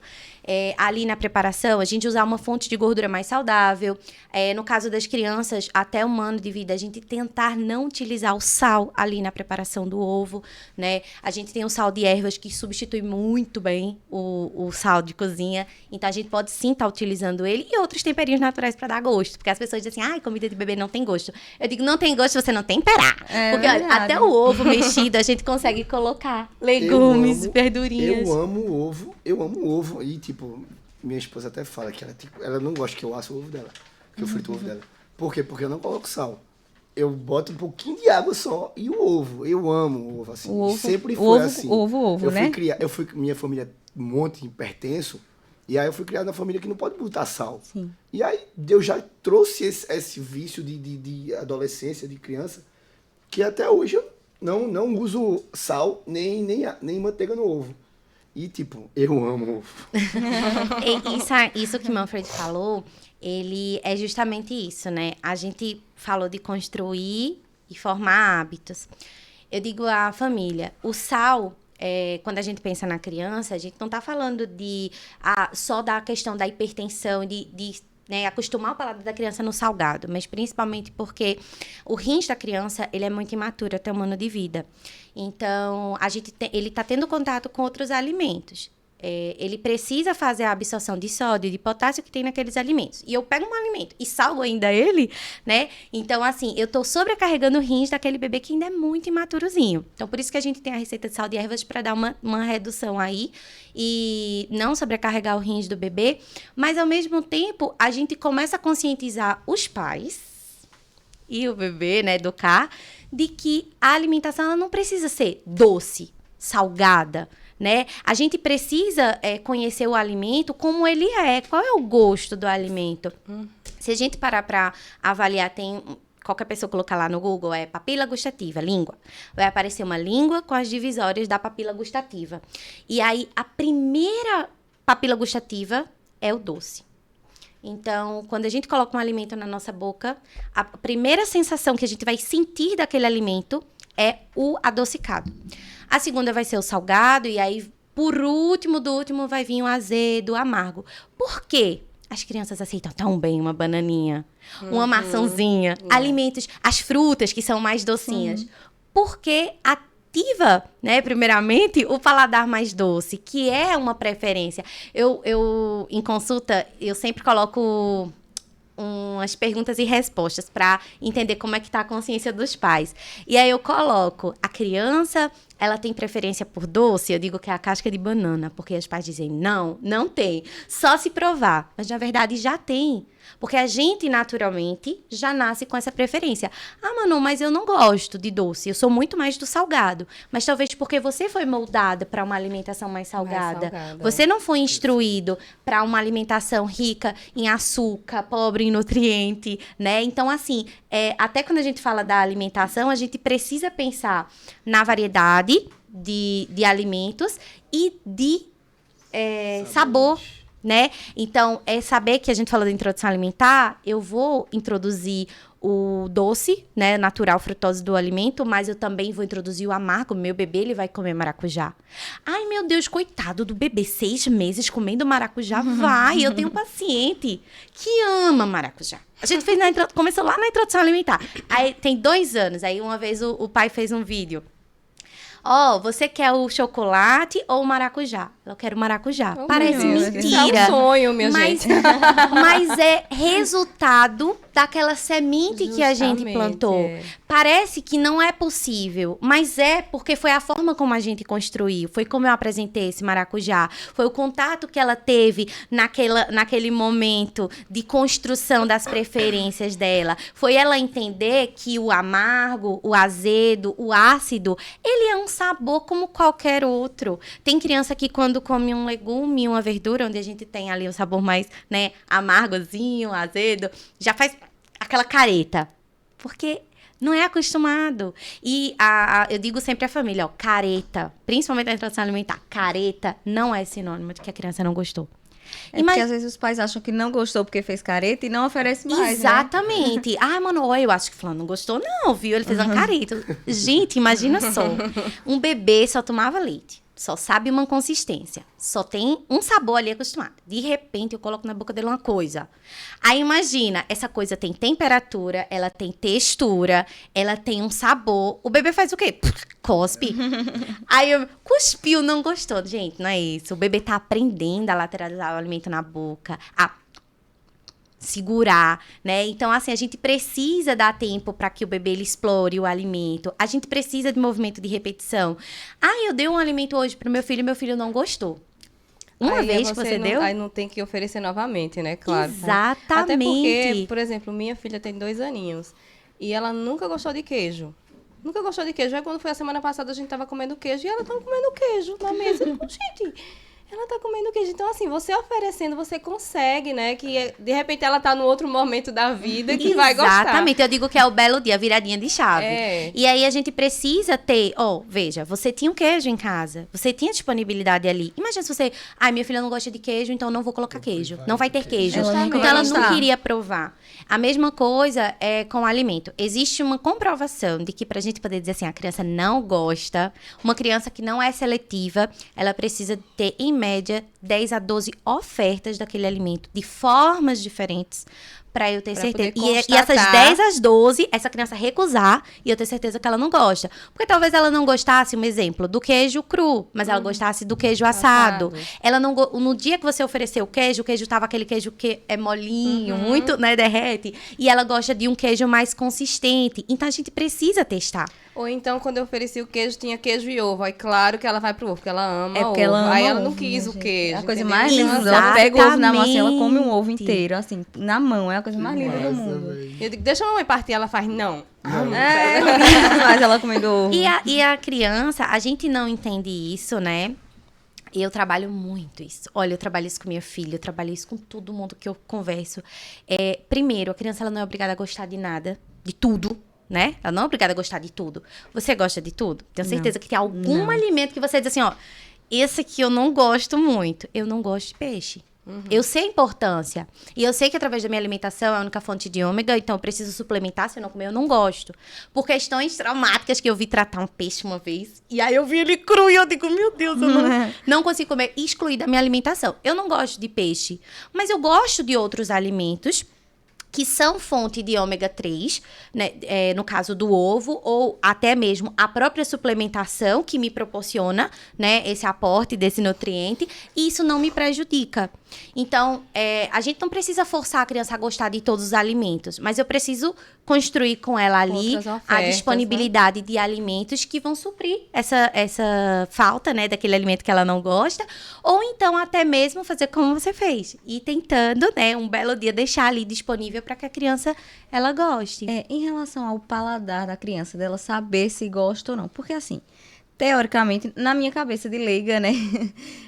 D: Ali na preparação, a gente usar uma fonte de gordura mais saudável. No caso das crianças, até 1 ano de vida, a gente tentar não utilizar o sal ali na preparação do ovo, né? A gente tem o sal de ervas que substitui muito bem o sal de cozinha. Então, a gente pode sim estar utilizando ele e outros temperinhos naturais para dar gosto. Porque as pessoas dizem assim, comida de bebê não tem gosto. Eu digo, não tem gosto, você não temperar. Porque olha, até o ovo mexido, a gente consegue colocar legumes, verdurinhas.
C: Eu amo o ovo. E, tipo, minha esposa até fala que ela não gosta que eu asso o ovo dela, que eu frito o ovo dela. Por quê? Porque eu não coloco sal. Eu boto um pouquinho de água só e o ovo. Eu amo o ovo, assim. Sempre foi assim. Minha família é um monte de hipertenso. E aí eu fui criado na família que não pode botar sal. Sim. E aí Deus já trouxe esse vício de adolescência, de criança, que até hoje eu não uso sal nem manteiga no ovo. E, tipo, eu amo ovo.
D: Isso que o Manfred falou, ele é justamente isso, né? A gente falou de construir e formar hábitos. Eu digo à família, o sal, quando a gente pensa na criança, a gente não está falando só da questão da hipertensão, né, acostumar o paladar da criança no salgado, mas principalmente porque o rins da criança, ele é muito imaturo até 1 ano de vida. Então, ele está tendo contato com outros alimentos. Ele precisa fazer a absorção de sódio e de potássio que tem naqueles alimentos. E eu pego um alimento e salgo ainda ele, né? Então, assim, eu tô sobrecarregando o rins daquele bebê que ainda é muito imaturozinho. Então, por isso que a gente tem a receita de sal de ervas para dar uma redução aí e não sobrecarregar o rins do bebê. Mas, ao mesmo tempo, a gente começa a conscientizar os pais e o bebê, né, educar, de que a alimentação ela não precisa ser doce, salgada, né? A gente precisa conhecer o alimento como ele é. Qual é o gosto do alimento? Se a gente parar para avaliar, qualquer pessoa colocar lá no Google, papila gustativa, língua. Vai aparecer uma língua com as divisórias da papila gustativa. E aí, a primeira papila gustativa é o doce. Então, quando a gente coloca um alimento na nossa boca, a primeira sensação que a gente vai sentir daquele alimento é o adocicado. A segunda vai ser o salgado, e aí, por último do último, vai vir o azedo, o amargo. Por quê? As crianças aceitam tão bem uma bananinha, uma maçãzinha, alimentos, as frutas, que são mais docinhas. Porque ativa, né, primeiramente, o paladar mais doce, que é uma preferência. Eu em consulta, eu sempre coloco umas perguntas e respostas para entender como é que tá a consciência dos pais. E aí eu coloco, a criança, ela tem preferência por doce? Eu digo que é a casca de banana, porque os pais dizem, não tem, só se provar. Mas, na verdade, já tem. Porque a gente, naturalmente, já nasce com essa preferência. Manu, mas eu não gosto de doce, eu sou muito mais do salgado. Mas talvez porque você foi moldada para uma alimentação mais salgada. Você não foi instruído para uma alimentação rica em açúcar, pobre em nutriente, né? Então, assim, até quando a gente fala da alimentação, a gente precisa pensar na variedade de alimentos e de sabor, né? Então, é saber que a gente falou da introdução alimentar, eu vou introduzir o doce, né, natural, frutose do alimento, mas eu também vou introduzir o amargo. Meu bebê, ele vai comer maracujá. Ai, meu Deus, coitado do bebê, 6 meses comendo maracujá. Vai, eu tenho um paciente que ama maracujá. A gente começou lá na introdução alimentar. Aí, tem 2 anos, aí uma vez o pai fez um vídeo. Você quer o chocolate ou o maracujá? Eu quero maracujá. Parece mentira.
A: Isso é um sonho, minha gente.
D: Mas é resultado daquela semente que a gente plantou. Parece que não é possível, mas é porque foi a forma como a gente construiu. Foi como eu apresentei esse maracujá. Foi o contato que ela teve naquele momento de construção das preferências dela. Foi ela entender que o amargo, o azedo, o ácido, ele é um sabor como qualquer outro. Tem criança que quando come um legume, uma verdura, onde a gente tem ali um sabor mais, né, amargozinho, azedo, já faz aquela careta. Porque não é acostumado. E eu digo sempre à família, careta, principalmente na introdução alimentar, careta não é sinônimo de que a criança não gostou.
B: Porque às vezes os pais acham que não gostou porque fez careta e não oferece mais,
D: Exatamente. Né? Mano, eu acho que fulano não gostou. Não, viu? Ele fez uma careta. Gente, imagina só. Um bebê só tomava leite. Só sabe uma consistência. Só tem um sabor ali acostumado. De repente, eu coloco na boca dele uma coisa. Aí, imagina, essa coisa tem temperatura, ela tem textura, ela tem um sabor. O bebê faz o quê? Cospe. Aí, cuspiu, não gostou. Gente, não é isso. O bebê tá aprendendo a lateralizar o alimento na boca, a segurar, né? Então, assim, a gente precisa dar tempo para que o bebê ele explore o alimento. A gente precisa de movimento de repetição. Eu dei um alimento hoje pro meu filho não gostou. Uma vez que você deu...
A: Aí não tem que oferecer novamente, né? Claro.
D: Exatamente.
A: Até porque, por exemplo, minha filha tem 2 aninhos e ela nunca gostou de queijo. Nunca gostou de queijo. Aí quando foi a semana passada, a gente tava comendo queijo e ela tava comendo queijo na mesa. Gente... Ela tá comendo queijo. Então, assim, você oferecendo, você consegue, né? Que, de repente, ela tá no outro momento da vida que vai gostar.
D: Exatamente. Eu digo que é o belo dia, viradinha de chave. E aí, a gente precisa ter... veja, você tinha um queijo em casa. Você tinha disponibilidade ali. Imagina se você... minha filha não gosta de queijo, então não vou colocar queijo. Não vai ter queijo. Então, ela não queria provar. A mesma coisa é com o alimento. Existe uma comprovação de que pra gente poder dizer assim, a criança não gosta, uma criança que não é seletiva, ela precisa ter, em média, 10 a 12 ofertas daquele alimento, de formas diferentes, para eu ter certeza. E essas 10 às 12, essa criança recusar e eu ter certeza que ela não gosta. Porque talvez ela não gostasse, um exemplo, do queijo cru, mas ela gostasse do queijo assado. Ela não no dia que você ofereceu o queijo tava aquele queijo que é molinho, muito, né, derrete. E ela gosta de um queijo mais consistente. Então, a gente precisa testar.
A: Ou então, quando eu ofereci o queijo, tinha queijo e ovo. Aí, claro que ela vai pro ovo, porque ela ama
B: porque ela ama
A: Aí ela
B: ovo,
A: não quis o queijo.
B: É a coisa
A: entendeu?
B: mais linda. Ela pega o ovo na mão, assim, ela come um ovo inteiro, assim, na mão. É a coisa mais linda do mundo.
A: Eu digo, deixa a mamãe partir. Ela faz, não.
B: Mas ela comendo ovo.
D: E a criança, a gente não entende isso, né? E eu trabalho muito isso. Olha, eu trabalho isso com minha filha, eu trabalho isso com todo mundo que eu converso. Primeiro, a criança ela não é obrigada a gostar de nada, de tudo, né? Ela não é obrigada a gostar de tudo. Você gosta de tudo? Tenho certeza que tem algum alimento que você diz assim, esse aqui eu não gosto muito. Eu não gosto de peixe. Eu sei a importância. E eu sei que através da minha alimentação é a única fonte de ômega, então eu preciso suplementar. Se eu não comer, eu não gosto. Por questões traumáticas que eu vi tratar um peixe uma vez. E aí eu vi ele cru e eu digo, meu Deus, eu não consigo comer. Excluir da minha alimentação. Eu não gosto de peixe, mas eu gosto de outros alimentos que são fonte de ômega 3, né, no caso do ovo, ou até mesmo a própria suplementação que me proporciona, né, esse aporte desse nutriente, e isso não me prejudica. Então, a gente não precisa forçar a criança a gostar de todos os alimentos, mas eu preciso construir com ela ali a disponibilidade, né, de alimentos que vão suprir essa falta, né, daquele alimento que ela não gosta, ou então até mesmo fazer como você fez, e tentando, né, um belo dia deixar ali disponível para que a criança ela goste.
B: Em relação ao paladar da criança, dela saber se gosta ou não, porque assim, teoricamente, na minha cabeça de leiga, né?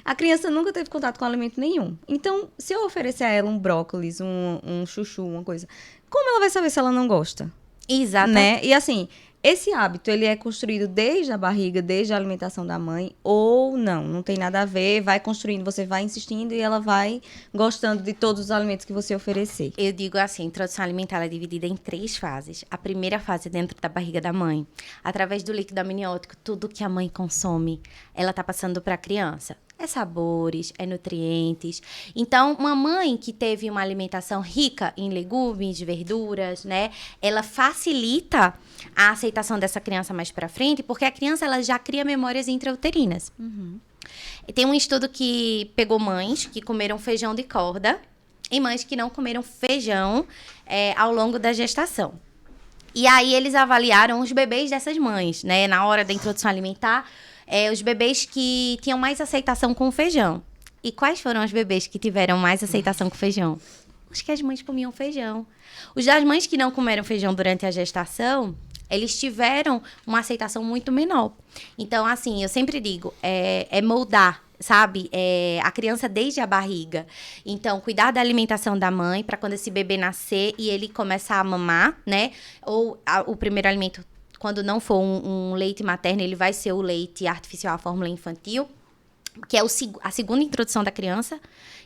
B: A criança nunca teve contato com alimento nenhum. Então, se eu oferecer a ela um brócolis, um chuchu, uma coisa, como ela vai saber se ela não gosta?
D: Exato.
B: Né? E assim, Esse hábito, ele é construído desde a barriga, desde a alimentação da mãe, ou não? Não tem nada a ver, vai construindo, você vai insistindo e ela vai gostando de todos os alimentos que você oferecer.
D: Eu digo assim, a introdução alimentar ela é dividida em 3 fases. A primeira fase é dentro da barriga da mãe. Através do líquido amniótico, tudo que a mãe consome, ela tá passando para a criança. É sabores, é nutrientes. Então, uma mãe que teve uma alimentação rica em legumes, verduras, né? Ela facilita a aceitação dessa criança mais para frente, porque a criança ela já cria memórias intrauterinas. Tem um estudo que pegou mães que comeram feijão de corda e mães que não comeram feijão ao longo da gestação. E aí eles avaliaram os bebês dessas mães, né? Na hora da introdução alimentar, os bebês que tinham mais aceitação com o feijão. E quais foram os bebês que tiveram mais aceitação com feijão? Os que as mães comiam feijão. Os das mães que não comeram feijão durante a gestação, eles tiveram uma aceitação muito menor. Então, assim, eu sempre digo, é moldar, sabe? A criança desde a barriga. Então, cuidar da alimentação da mãe para quando esse bebê nascer e ele começar a mamar, né? Ou o primeiro alimento, quando não for um leite materno, ele vai ser o leite artificial, a fórmula infantil, que é a segunda introdução da criança.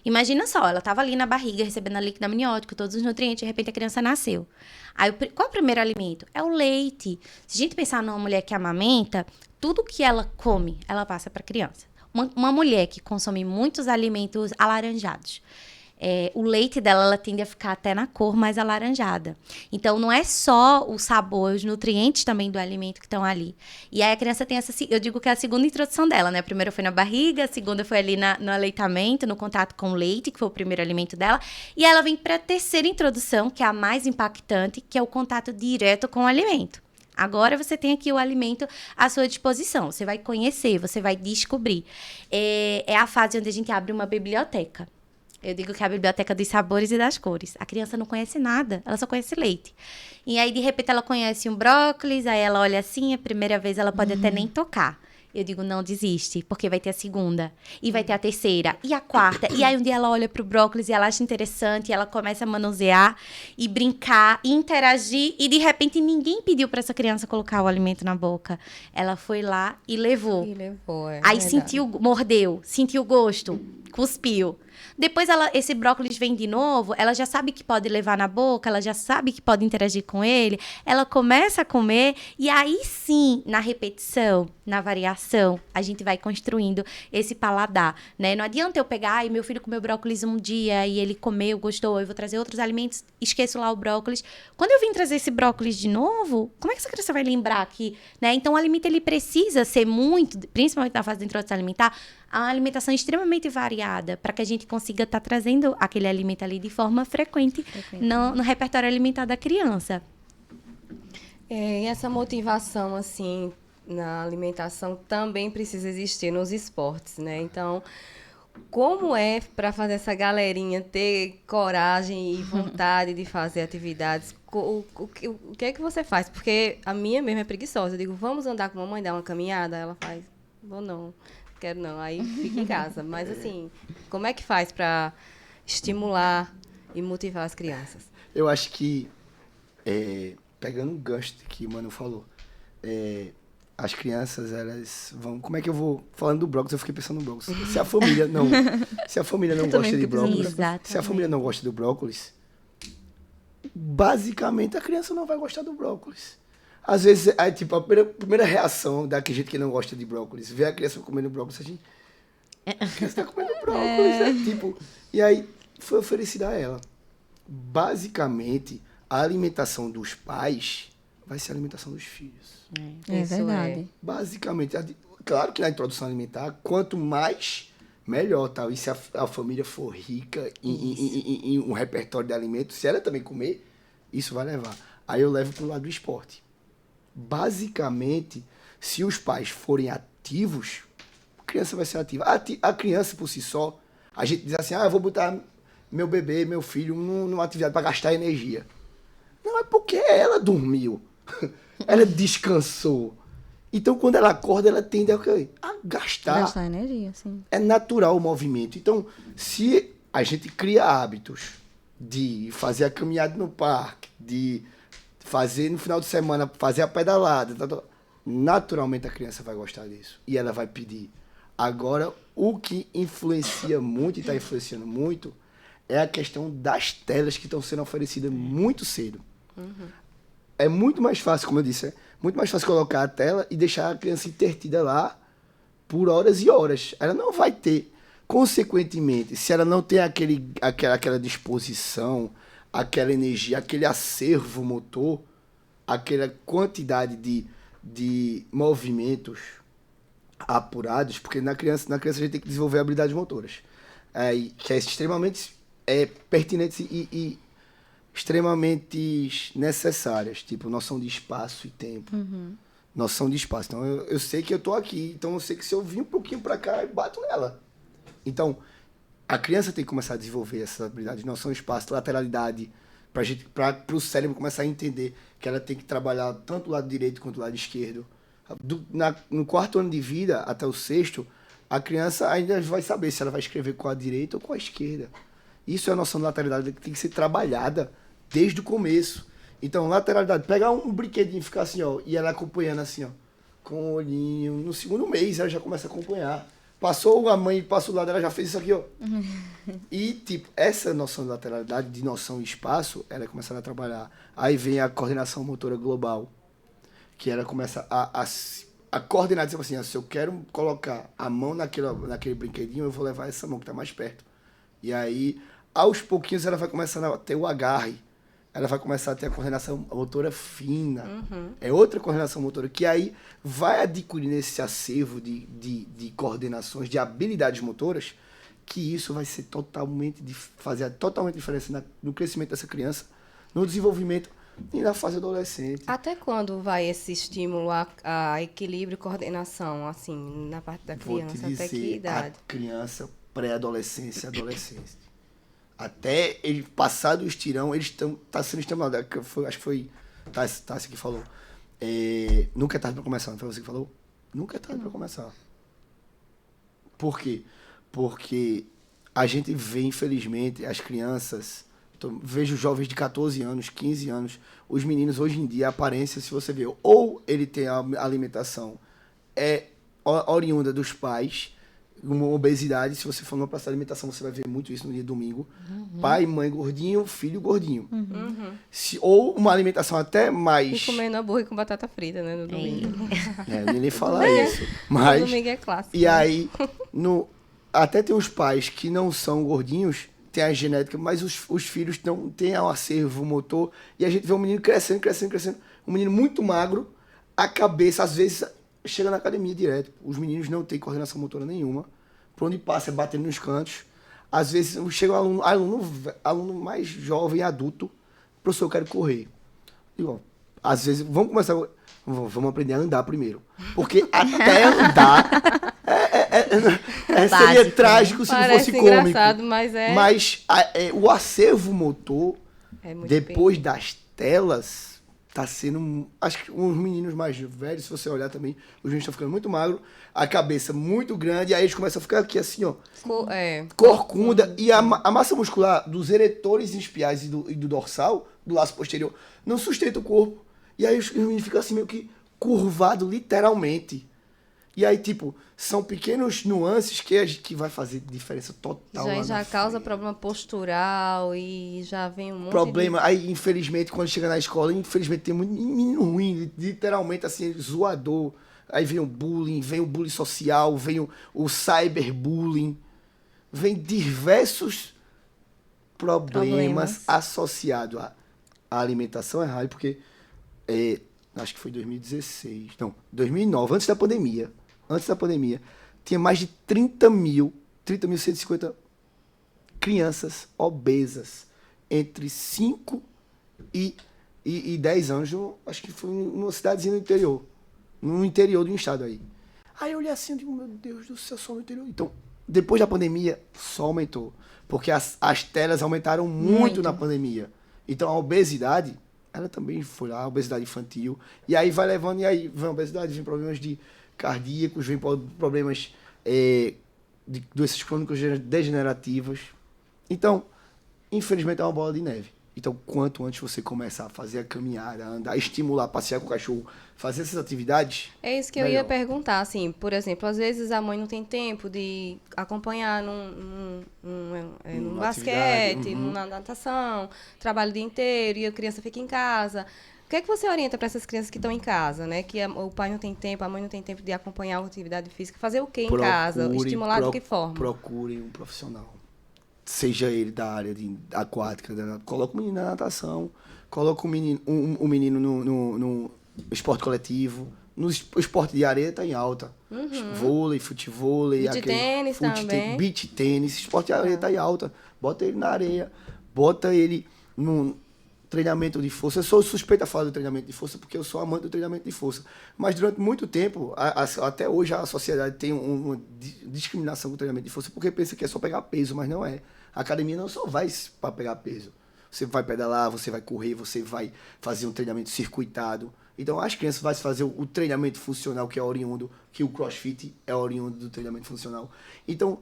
D: Imagina só, ela estava ali na barriga, recebendo líquido amniótico, todos os nutrientes, de repente a criança nasceu. Aí, qual é o primeiro alimento? É o leite. Se a gente pensar numa mulher que amamenta, tudo que ela come, ela passa para a criança. Uma mulher que consome muitos alimentos alaranjados, o leite dela ela tende a ficar até na cor mais alaranjada. Então, não é só o sabor, os nutrientes também do alimento que estão ali. E aí a criança tem eu digo que é a segunda introdução dela, né? A primeira foi na barriga, a segunda foi ali no aleitamento, no contato com o leite, que foi o primeiro alimento dela. E ela vem para a terceira introdução, que é a mais impactante, que é o contato direto com o alimento. Agora você tem aqui o alimento à sua disposição. Você vai conhecer, você vai descobrir. É a fase onde a gente abre uma biblioteca. Eu digo que é a biblioteca dos sabores e das cores. A criança não conhece nada, ela só conhece leite. E aí, de repente, ela conhece um brócolis, aí ela olha assim, a primeira vez ela pode até nem tocar. Eu digo, não desiste, porque vai ter a segunda, e vai ter a terceira, e a quarta. E aí, um dia ela olha pro brócolis e ela acha interessante, e ela começa a manusear, e brincar, e interagir, e de repente ninguém pediu para essa criança colocar o alimento na boca. Ela foi lá e levou. Aí sentiu, mordeu, sentiu o gosto, cuspiu. Depois esse brócolis vem de novo, ela já sabe que pode levar na boca, ela já sabe que pode interagir com ele, ela começa a comer e aí sim, na repetição, na variação, a gente vai construindo esse paladar, né? Não adianta eu pegar, meu filho comeu brócolis um dia e ele comeu, gostou, eu vou trazer outros alimentos, esqueço lá o brócolis. Quando eu vim trazer esse brócolis de novo, como é que essa criança vai lembrar aqui, né? Então, o alimento, ele precisa ser muito, principalmente na fase da introdução alimentar, a alimentação extremamente variada, para que a gente consiga estar trazendo aquele alimento ali de forma frequente no repertório alimentar da criança.
A: E essa motivação, assim, na alimentação também precisa existir nos esportes, né? Então, como é para fazer essa galerinha ter coragem e vontade de fazer atividades? O que é que você faz? Porque a minha mesmo é preguiçosa. Eu digo, vamos andar com a mamãe, dar uma caminhada? Ela faz, vou não. Quero não, aí fica em casa. Mas, assim, como é que faz para estimular e motivar as crianças?
C: Eu acho que, pegando um gancho que o Manu falou, as crianças, elas vão... Como é que eu vou... Falando do brócolis, eu fiquei pensando no brócolis. Se a família não gosta de brócolis, se a família não gosta do brócolis, basicamente a criança não vai gostar do brócolis. Às vezes, tipo, a primeira reação daquele gente que não gosta de brócolis, ver a criança comendo brócolis, a criança tá comendo brócolis, tipo... E aí, foi oferecida a ela. Basicamente, a alimentação dos pais vai ser a alimentação dos filhos.
B: É verdade.
C: Basicamente, claro que na introdução alimentar, quanto mais, melhor, tal. E se a família for rica em um repertório de alimentos, se ela também comer, isso vai levar. Aí eu levo pro lado do esporte. Basicamente, se os pais forem ativos, a criança vai ser ativa. A criança, por si só, a gente diz assim, eu vou botar meu bebê, meu filho, numa atividade para gastar energia. Não, é porque ela dormiu. Ela descansou. Então, quando ela acorda, ela tende a gastar.
B: Gastar energia, sim.
C: É natural o movimento. Então, se a gente cria hábitos de fazer a caminhada no parque, de fazer no final de semana, fazer a pedalada, naturalmente a criança vai gostar disso. E ela vai pedir. Agora, o que influencia muito e está influenciando muito é a questão das telas que estão sendo oferecidas muito cedo. É muito mais fácil, como eu disse, é muito mais fácil colocar a tela e deixar a criança entretida lá por horas e horas. Ela não vai ter, consequentemente, se ela não tem aquela disposição, aquela energia, aquele acervo motor, aquela quantidade de movimentos apurados, porque na criança a gente tem que desenvolver habilidades motoras, que é extremamente pertinentes e extremamente necessárias, tipo noção de espaço e tempo. Noção de espaço. Então eu sei que eu tô aqui, então eu sei que se eu vir um pouquinho para cá, eu bato nela. Então a criança tem que começar a desenvolver essas habilidades de noção de espaço, lateralidade, para o cérebro começar a entender que ela tem que trabalhar tanto o lado direito quanto o lado esquerdo. No 4º ano de vida, até o 6º, a criança ainda vai saber se ela vai escrever com a direita ou com a esquerda. Isso é a noção de lateralidade que tem que ser trabalhada desde o começo. Então, lateralidade, pegar um brinquedinho e ficar assim, ó, e ela acompanhando assim, ó, com o olhinho. No 2º mês, ela já começa a acompanhar. Passou a mãe, passou o lado, ela já fez isso aqui, ó. E, tipo, essa noção de lateralidade, de noção de espaço, ela começa a trabalhar. Aí vem a coordenação motora global, que ela começa a coordenar, tipo assim, se eu quero colocar a mão naquele brinquedinho, eu vou levar essa mão que está mais perto. E aí, aos pouquinhos, ela vai começando a ter o agarre, ela vai começar a ter a coordenação motora fina. É outra coordenação motora, que aí vai adquirindo esse acervo de coordenações, de habilidades motoras, que isso vai ser fazer totalmente diferença no crescimento dessa criança, no desenvolvimento e na fase adolescente.
A: Até quando vai esse estímulo a equilíbrio e coordenação, assim, na parte da criança?
C: Vou te dizer,
A: até que idade?
C: a criança, pré-adolescência e adolescência. Até ele passar do estirão, eles tá sendo estimulado. Acho que foi Tassi que falou. Nunca é tarde para começar, não foi você que falou? Nunca é tarde para começar. Por quê? Porque a gente vê, infelizmente, as crianças... Vejo jovens de 14 anos, 15 anos. Os meninos, hoje em dia, a aparência, se você vê, ou ele tem a alimentação oriunda dos pais, uma obesidade. Se você for numa praça de alimentação, você vai ver muito isso no dia de domingo. Pai e mãe gordinho, filho gordinho. Ou uma alimentação até mais...
A: E comendo hambúrguer com batata frita, né, no domingo.
C: Eu nem falar isso. Mas,
A: no domingo é clássico.
C: E aí, até tem os pais que não são gordinhos, tem a genética, mas os filhos não têm o acervo motor, e a gente vê um menino crescendo, um menino muito magro, a cabeça, às vezes, chega na academia direto. Os meninos não têm coordenação motora nenhuma, por onde passa é batendo nos cantos. Às vezes, chega um aluno mais jovem, adulto, professor, eu quero correr. Digo, às vezes, vamos aprender a andar primeiro, porque até andar... seria trágico se não fosse cômico.
A: Engraçado, mas
C: o acervo motor, depois
A: bem.
C: das telas, tá sendo... Acho que uns meninos mais velhos, se você olhar também, os meninos estão ficando muito magros, a cabeça muito grande, aí eles começam a ficar aqui assim, ó, corcunda, e a massa muscular dos eretores espiais e do dorsal, do laço posterior, não sustenta o corpo. E aí os meninos ficam assim meio que curvados, literalmente. E aí, tipo, são pequenos nuances que vai fazer diferença total.
A: Já causa problema postural e já vem um monte
C: problema. Aí, infelizmente, quando chega na escola, infelizmente tem muito menino ruim, literalmente assim, zoador. Aí vem o bullying social, vem o cyberbullying, vem diversos problemas associados à alimentação errada, porque acho que foi 2016, não, 2009, antes da pandemia, tinha mais de 30.150 crianças obesas entre 5 e 10 anos, acho que foi numa cidadezinha no interior do estado aí. Aí eu olhei assim e digo, meu Deus do céu, só no interior. Então, depois da pandemia, só aumentou, porque as telas aumentaram muito na pandemia. Então, a obesidade, ela também foi lá, a obesidade infantil, e aí vai levando, e aí vem a obesidade, vem problemas cardíacos, vem problemas de doenças crônicas degenerativas. Então, infelizmente é uma bola de neve. Então, quanto antes você começar a fazer a caminhada, a andar, estimular, passear com o cachorro, fazer essas atividades...
A: É isso que eu
C: melhor.
A: ia perguntar, assim, por exemplo, às vezes a mãe não tem tempo de acompanhar num basquete,
C: atividade,
A: numa natação, trabalha o dia inteiro e a criança fica em casa. O que é que você orienta para essas crianças que estão em casa, né? Que o pai não tem tempo, a mãe não tem tempo de acompanhar a atividade física. Fazer o quê em casa? Estimular de que forma?
C: Procure um profissional. Seja ele da área aquática, coloca o menino na natação, coloca o menino no esporte coletivo, no esporte de areia está em alta. Vôlei, futevôlei,
A: Beach tênis também.
C: beach tênis, esporte de areia está em alta. Bota ele na areia, bota ele num treinamento de força. Eu sou suspeita a falar do treinamento de força porque eu sou amante do treinamento de força. Mas durante muito tempo, até hoje a sociedade tem uma discriminação com o treinamento de força porque pensa que é só pegar peso, mas não é. A academia não só vai para pegar peso. Você vai pedalar, você vai correr, você vai fazer um treinamento circuitado. Então as crianças vão fazer o treinamento funcional que é oriundo, que o CrossFit é oriundo do treinamento funcional. Então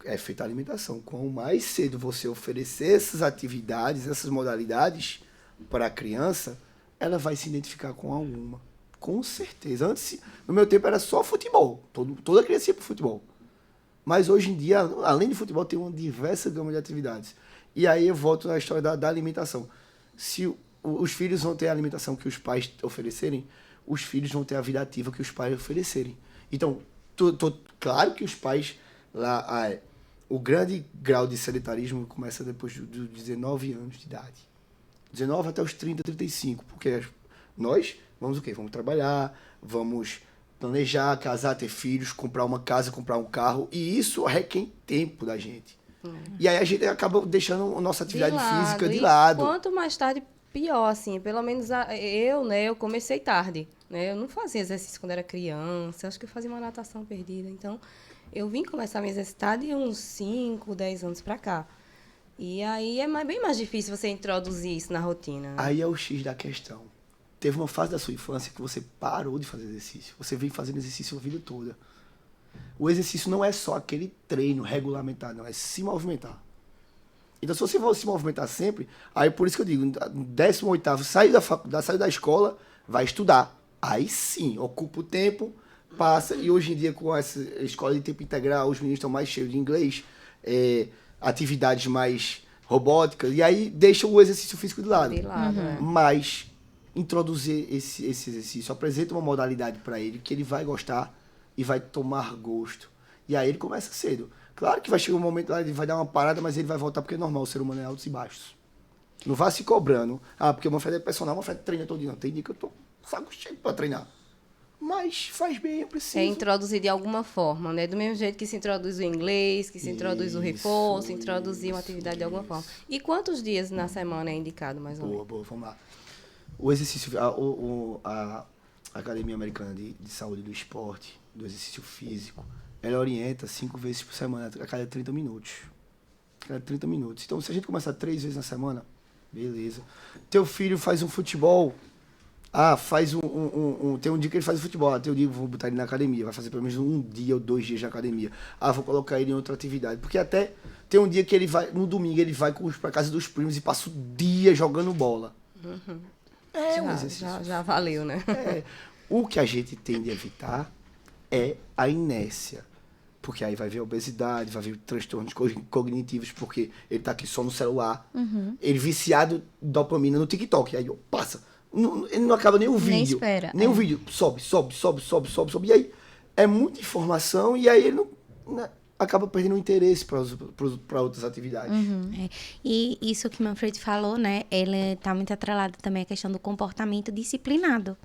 C: é feita a alimentação. Quanto mais cedo você oferecer essas atividades, essas modalidades para a criança, ela vai se identificar com alguma. Com certeza. Antes, no meu tempo, era só futebol. Toda criança ia para futebol. Mas hoje em dia, além de futebol, tem uma diversa gama de atividades. E aí eu volto na história da alimentação. Se os filhos vão ter a alimentação que os pais oferecerem, os filhos vão ter a vida ativa que os pais oferecerem. Então, claro que os pais, o grande grau de sedentarismo começa depois de 19 anos de idade. 19 até os 30, 35, porque nós vamos o quê? Vamos trabalhar, vamos planejar, casar, ter filhos, comprar uma casa, comprar um carro, e isso requer tempo da gente. E aí a gente acaba deixando a nossa atividade física de lado.
A: Quanto mais tarde, pior, assim, pelo menos eu comecei tarde, né? Eu não fazia exercício quando era criança, acho que eu fazia uma natação perdida, então eu vim começar a me exercitar de uns 5, 10 anos pra cá. E aí é bem mais difícil você introduzir isso na rotina. Né?
C: Aí é o X da questão. Teve uma fase da sua infância que você parou de fazer exercício. Você vem fazendo exercício a vida toda. O exercício não é só aquele treino regulamentado, não. É se movimentar. Então, se você for se movimentar sempre, aí por isso que eu digo, 18º, sai da faculdade, sai da escola, vai estudar. Aí sim, ocupa o tempo, passa. E hoje em dia, com essa escola de tempo integral, os meninos estão mais cheios de inglês, atividades mais robóticas, e aí deixa o exercício físico de lado. Mas introduzir esse exercício, apresenta uma modalidade para ele que ele vai gostar e vai tomar gosto. E aí ele começa cedo. Claro que vai chegar um momento lá, ele vai dar uma parada, mas ele vai voltar porque é normal, o ser humano é altos e baixos. Não vá se cobrando. Porque o Manfred é personal, o Manfred treina todo dia. Não, tem dia que eu tô saco cheio para treinar. Mas faz bem, eu preciso.
A: É introduzir de alguma forma, né? Do mesmo jeito que se introduz o inglês, que se introduz o reforço, introduzir uma atividade de alguma forma. E quantos dias na semana é indicado, mais ou menos?
C: Boa, vamos lá. O exercício, a Academia Americana de Saúde do Esporte, do Exercício Físico, ela orienta 5 vezes por semana, a cada 30 minutos. Cada 30 minutos. Então, se a gente começar 3 vezes na semana, beleza. Teu filho faz um futebol... faz tem um dia que ele faz futebol, tem um dia que eu vou botar ele na academia, vai fazer pelo menos 1 dia ou 2 dias na academia. Vou colocar ele em outra atividade. Porque até tem um dia que ele vai, no domingo, ele vai pra casa dos primos e passa o dia jogando bola. Um exercício.
A: Já valeu, né?
C: O que a gente tem de evitar é a inércia. Porque aí vai ver obesidade, vai ver transtornos cognitivos, porque ele tá aqui só no celular. Ele viciado em dopamina no TikTok. Aí passa. Ele não acaba nem o vídeo.
B: Nem espera.
C: Nem o vídeo. Sobe. E aí é muita informação e aí ele não acaba perdendo o interesse para outras atividades.
D: E isso que o Manfred falou, né? Ele está muito atrelado também à questão do comportamento disciplinado.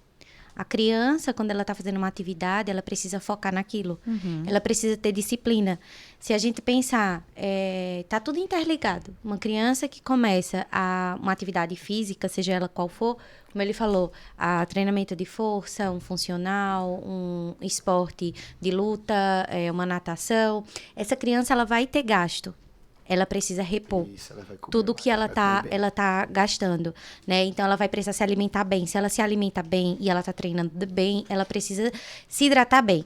D: A criança, quando ela está fazendo uma atividade, ela precisa focar naquilo. Ela precisa ter disciplina. Se a gente pensar, tá tudo interligado. Uma criança que começa uma atividade física, seja ela qual for, como ele falou, treinamento de força, um funcional, um esporte de luta, uma natação, essa criança ela vai ter gasto. Ela precisa repor tudo que ela tá gastando, né? Então, ela vai precisar se alimentar bem. Se ela se alimenta bem e ela tá treinando bem, ela precisa se hidratar bem.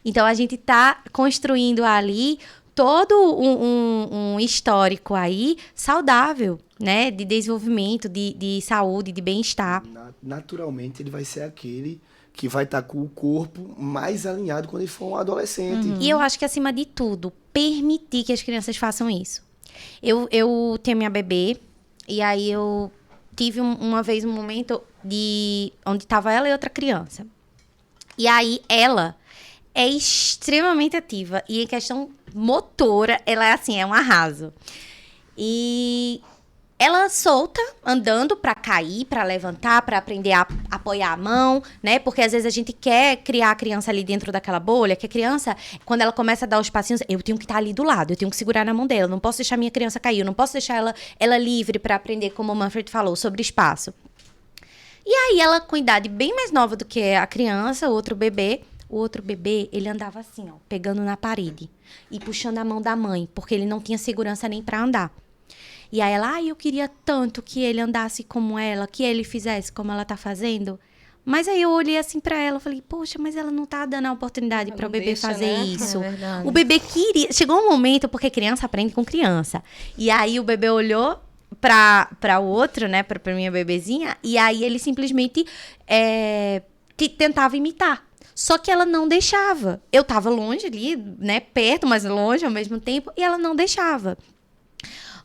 D: Então, a gente tá construindo ali todo um histórico aí saudável, né? De desenvolvimento, de saúde, de bem-estar.
C: Naturalmente, ele vai ser aquele que vai estar com o corpo mais alinhado quando ele for um adolescente.
D: E eu acho que, acima de tudo, permitir que as crianças façam isso. Eu tenho minha bebê, e aí eu tive uma vez um momento onde estava ela e outra criança. E aí ela é extremamente ativa, e em questão motora, ela é assim, é um arraso. E ela solta, andando pra cair, pra levantar, pra aprender a apoiar a mão, né? Porque às vezes a gente quer criar a criança ali dentro daquela bolha, que a criança, quando ela começa a dar os passinhos, eu tenho que estar ali do lado, eu tenho que segurar na mão dela, não posso deixar minha criança cair, eu não posso deixar ela livre pra aprender, como o Manfred falou, sobre espaço. E aí ela, com idade bem mais nova do que a criança, o outro bebê, ele andava assim, ó, pegando na parede e puxando a mão da mãe, porque ele não tinha segurança nem pra andar. E aí ela, eu queria tanto que ele andasse como ela, que ele fizesse como ela tá fazendo. Mas aí eu olhei assim pra ela, falei, poxa, mas ela não tá dando a oportunidade para o bebê fazer isso. O bebê queria... Chegou um momento, porque criança aprende com criança. E aí o bebê olhou pra o outro, né, pra minha bebezinha, e aí ele simplesmente tentava imitar. Só que ela não deixava. Eu tava longe ali, né, perto, mas longe ao mesmo tempo, e ela não deixava.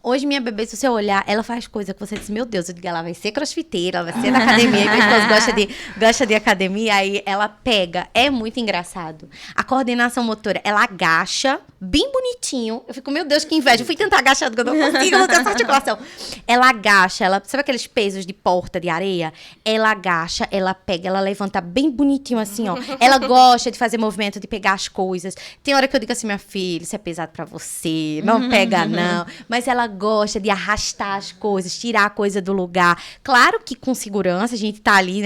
D: Hoje, minha bebê, se você olhar, ela faz coisa que você diz, meu Deus, eu digo, ela vai ser crossfiteira, ela vai ser da academia. E meu esposo gosta de academia, aí ela pega. É muito engraçado. A coordenação motora, ela agacha, bem bonitinho. Eu fico, meu Deus, que inveja. Eu fui tentar agachar, porque eu não consigo, não tenho essa articulação. Ela agacha, sabe aqueles pesos de porta, de areia? Ela agacha, ela pega, ela levanta bem bonitinho assim, ó. Ela gosta de fazer movimento, de pegar as coisas. Tem hora que eu digo assim, minha filha, isso é pesado pra você, não pega não. Mas ela gosta de arrastar as coisas, tirar a coisa do lugar. Claro que com segurança, a gente tá ali,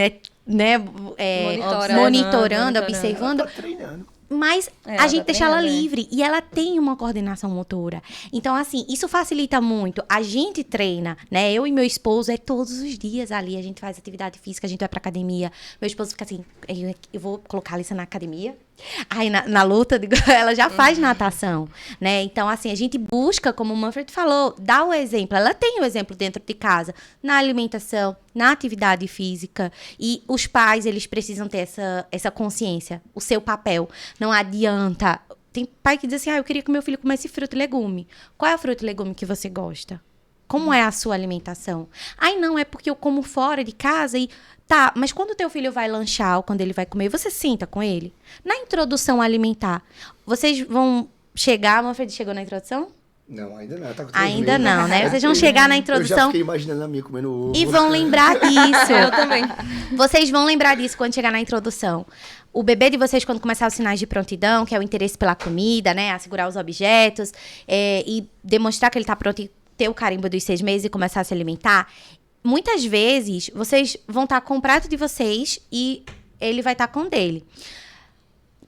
D: né monitorando, observando.
C: Ela tá treinando.
D: Mas a gente deixa ela livre. E ela tem uma coordenação motora. Então, assim, isso facilita muito. A gente treina, né? Eu e meu esposo, todos os dias ali. A gente faz atividade física, a gente vai pra academia. Meu esposo fica assim, eu vou colocar a Alissa na academia. Aí, na luta, ela já faz natação, né? Então, assim, a gente busca, como o Manfred falou, dar o exemplo. Ela tem o exemplo dentro de casa, na alimentação, na atividade física. E os pais, eles precisam ter essa consciência, o seu papel. Não adianta. Tem pai que diz assim, eu queria que meu filho comesse fruta e legume. Qual é a fruta e legume que você gosta? Como é a sua alimentação? Não, é porque eu como fora de casa e... Tá, mas quando o teu filho vai lanchar ou quando ele vai comer, você senta com ele? Na introdução alimentar, vocês vão chegar... Manfred chegou na introdução?
C: Não, ainda não. Tá com
D: ainda não, né? Vocês vão chegar na introdução...
C: Eu já fiquei imaginando a minha comendo ovo.
D: E vão lembrar disso.
B: Eu também.
D: Vocês vão lembrar disso quando chegar na introdução. O bebê de vocês, quando começar os sinais de prontidão, que é o interesse pela comida, né? Assegurar os objetos e demonstrar que ele tá pronto e ter o carimbo dos 6 meses e começar a se alimentar... Muitas vezes, vocês vão estar com o prato de vocês e ele vai estar com o dele.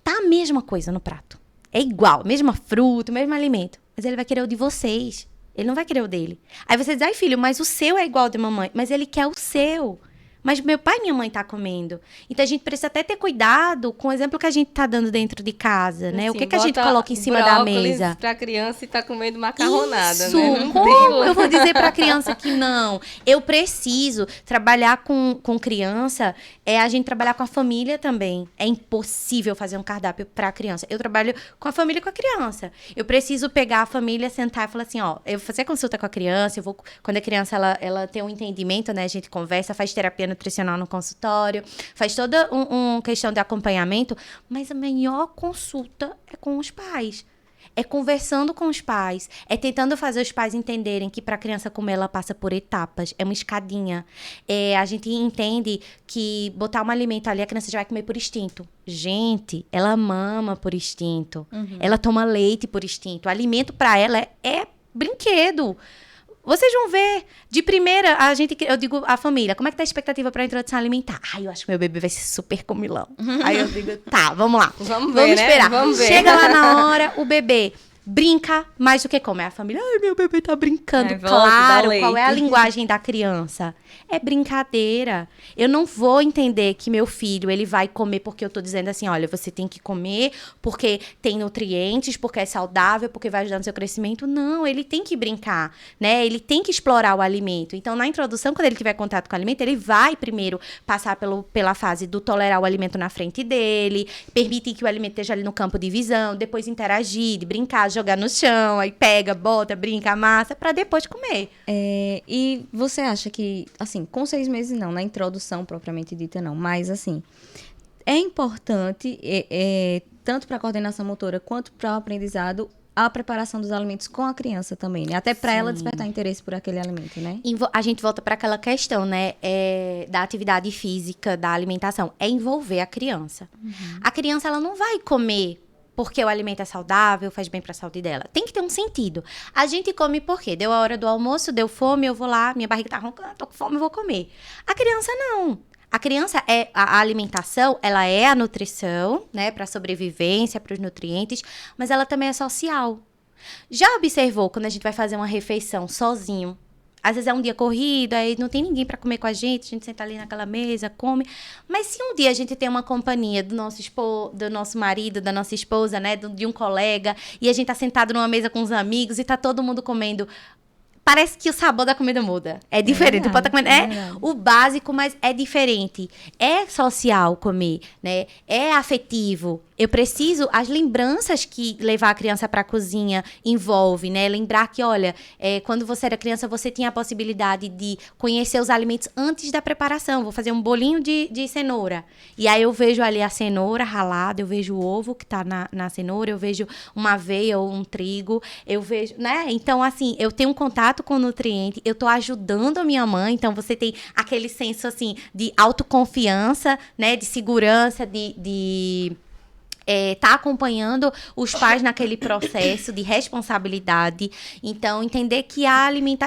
D: Tá a mesma coisa no prato. É igual, mesma fruta, mesmo alimento. Mas ele vai querer o de vocês. Ele não vai querer o dele. Aí você diz, filho, mas o seu é igual ao de mamãe. Mas ele quer o seu. Mas meu pai e minha mãe tá comendo. Então, a gente precisa até ter cuidado com o exemplo que a gente tá dando dentro de casa, né?
A: Assim,
D: o que a gente coloca em cima da mesa?
A: Pra criança e tá comendo macarronada,
D: isso,
A: né?
D: Como eu vou dizer pra criança que não? Eu preciso trabalhar com criança, a gente trabalhar com a família também. É impossível fazer um cardápio pra criança. Eu trabalho com a família e com a criança. Eu preciso pegar a família, sentar e falar assim, eu vou fazer consulta com a criança, quando a criança ela tem um entendimento, né? A gente conversa, faz terapia nutricional no consultório, faz toda uma questão de acompanhamento, mas a melhor consulta é com os pais. É conversando com os pais, é tentando fazer os pais entenderem que para a criança comer ela passa por etapas, é uma escadinha. A gente entende que botar um alimento ali, a criança já vai comer por instinto. Gente, ela mama por instinto, ela toma leite por instinto. O alimento para ela é brinquedo. Vocês vão ver, de primeira, eu digo a família, como é que tá a expectativa para a introdução alimentar? Eu acho que meu bebê vai ser super comilão. Aí eu digo, tá, vamos lá.
A: Vamos ver,
D: esperar.
A: Vamos ver.
D: Chega lá na hora, o bebê brinca mais do que come. A família, ai, meu bebê tá brincando.
B: Ai, volta, dá
D: Claro,
B: leite.
D: qual é a linguagem da criança? É brincadeira. Eu não vou entender que meu filho, ele vai comer porque eu tô dizendo assim, olha, você tem que comer porque tem nutrientes, porque é saudável, porque vai ajudar no seu crescimento. Não, ele tem que brincar, né? Ele tem que explorar o alimento. Então, na introdução, quando ele tiver contato com o alimento, ele vai primeiro passar pela fase do tolerar o alimento na frente dele, permitir que o alimento esteja ali no campo de visão, depois interagir, de brincar, jogar no chão, aí pega, bota, brinca, amassa, para depois comer.
B: E você acha que, assim, com 6 meses não, na introdução propriamente dita não, mas assim, é importante, tanto para a coordenação motora quanto para o aprendizado, a preparação dos alimentos com a criança também, né? Até para ela despertar interesse por aquele alimento, né?
D: A gente volta para aquela questão, né, da atividade física, da alimentação, é envolver a criança. A criança, ela não vai comer porque o alimento é saudável, faz bem para a saúde dela. Tem que ter um sentido. A gente come por quê? Deu a hora do almoço, deu fome, eu vou lá, minha barriga tá roncando, tô com fome, eu vou comer. A criança não. A criança a alimentação, ela é a nutrição, né, para sobrevivência, para os nutrientes, mas ela também é social. Já observou quando a gente vai fazer uma refeição sozinho? Às vezes é um dia corrido, aí não tem ninguém para comer com a gente senta ali naquela mesa, come. Mas se um dia a gente tem uma companhia do nosso marido, da nossa esposa, né, de um colega, e a gente tá sentado numa mesa com os amigos e tá todo mundo comendo, parece que o sabor da comida muda. É diferente. Pode estar comendo. O básico, mas é diferente. É social comer, né? É afetivo. Eu preciso... As lembranças que levar a criança para a cozinha envolve, né? Lembrar que, olha, quando você era criança, você tinha a possibilidade de conhecer os alimentos antes da preparação. Vou fazer um bolinho de cenoura. E aí eu vejo ali a cenoura ralada, eu vejo o ovo que tá na cenoura, eu vejo uma aveia ou um trigo, eu vejo, né? Então, assim, eu tenho um contato com o nutriente, eu tô ajudando a minha mãe, então você tem aquele senso, assim, de autoconfiança, né? De segurança, tá acompanhando os pais naquele processo de responsabilidade. Então, entender que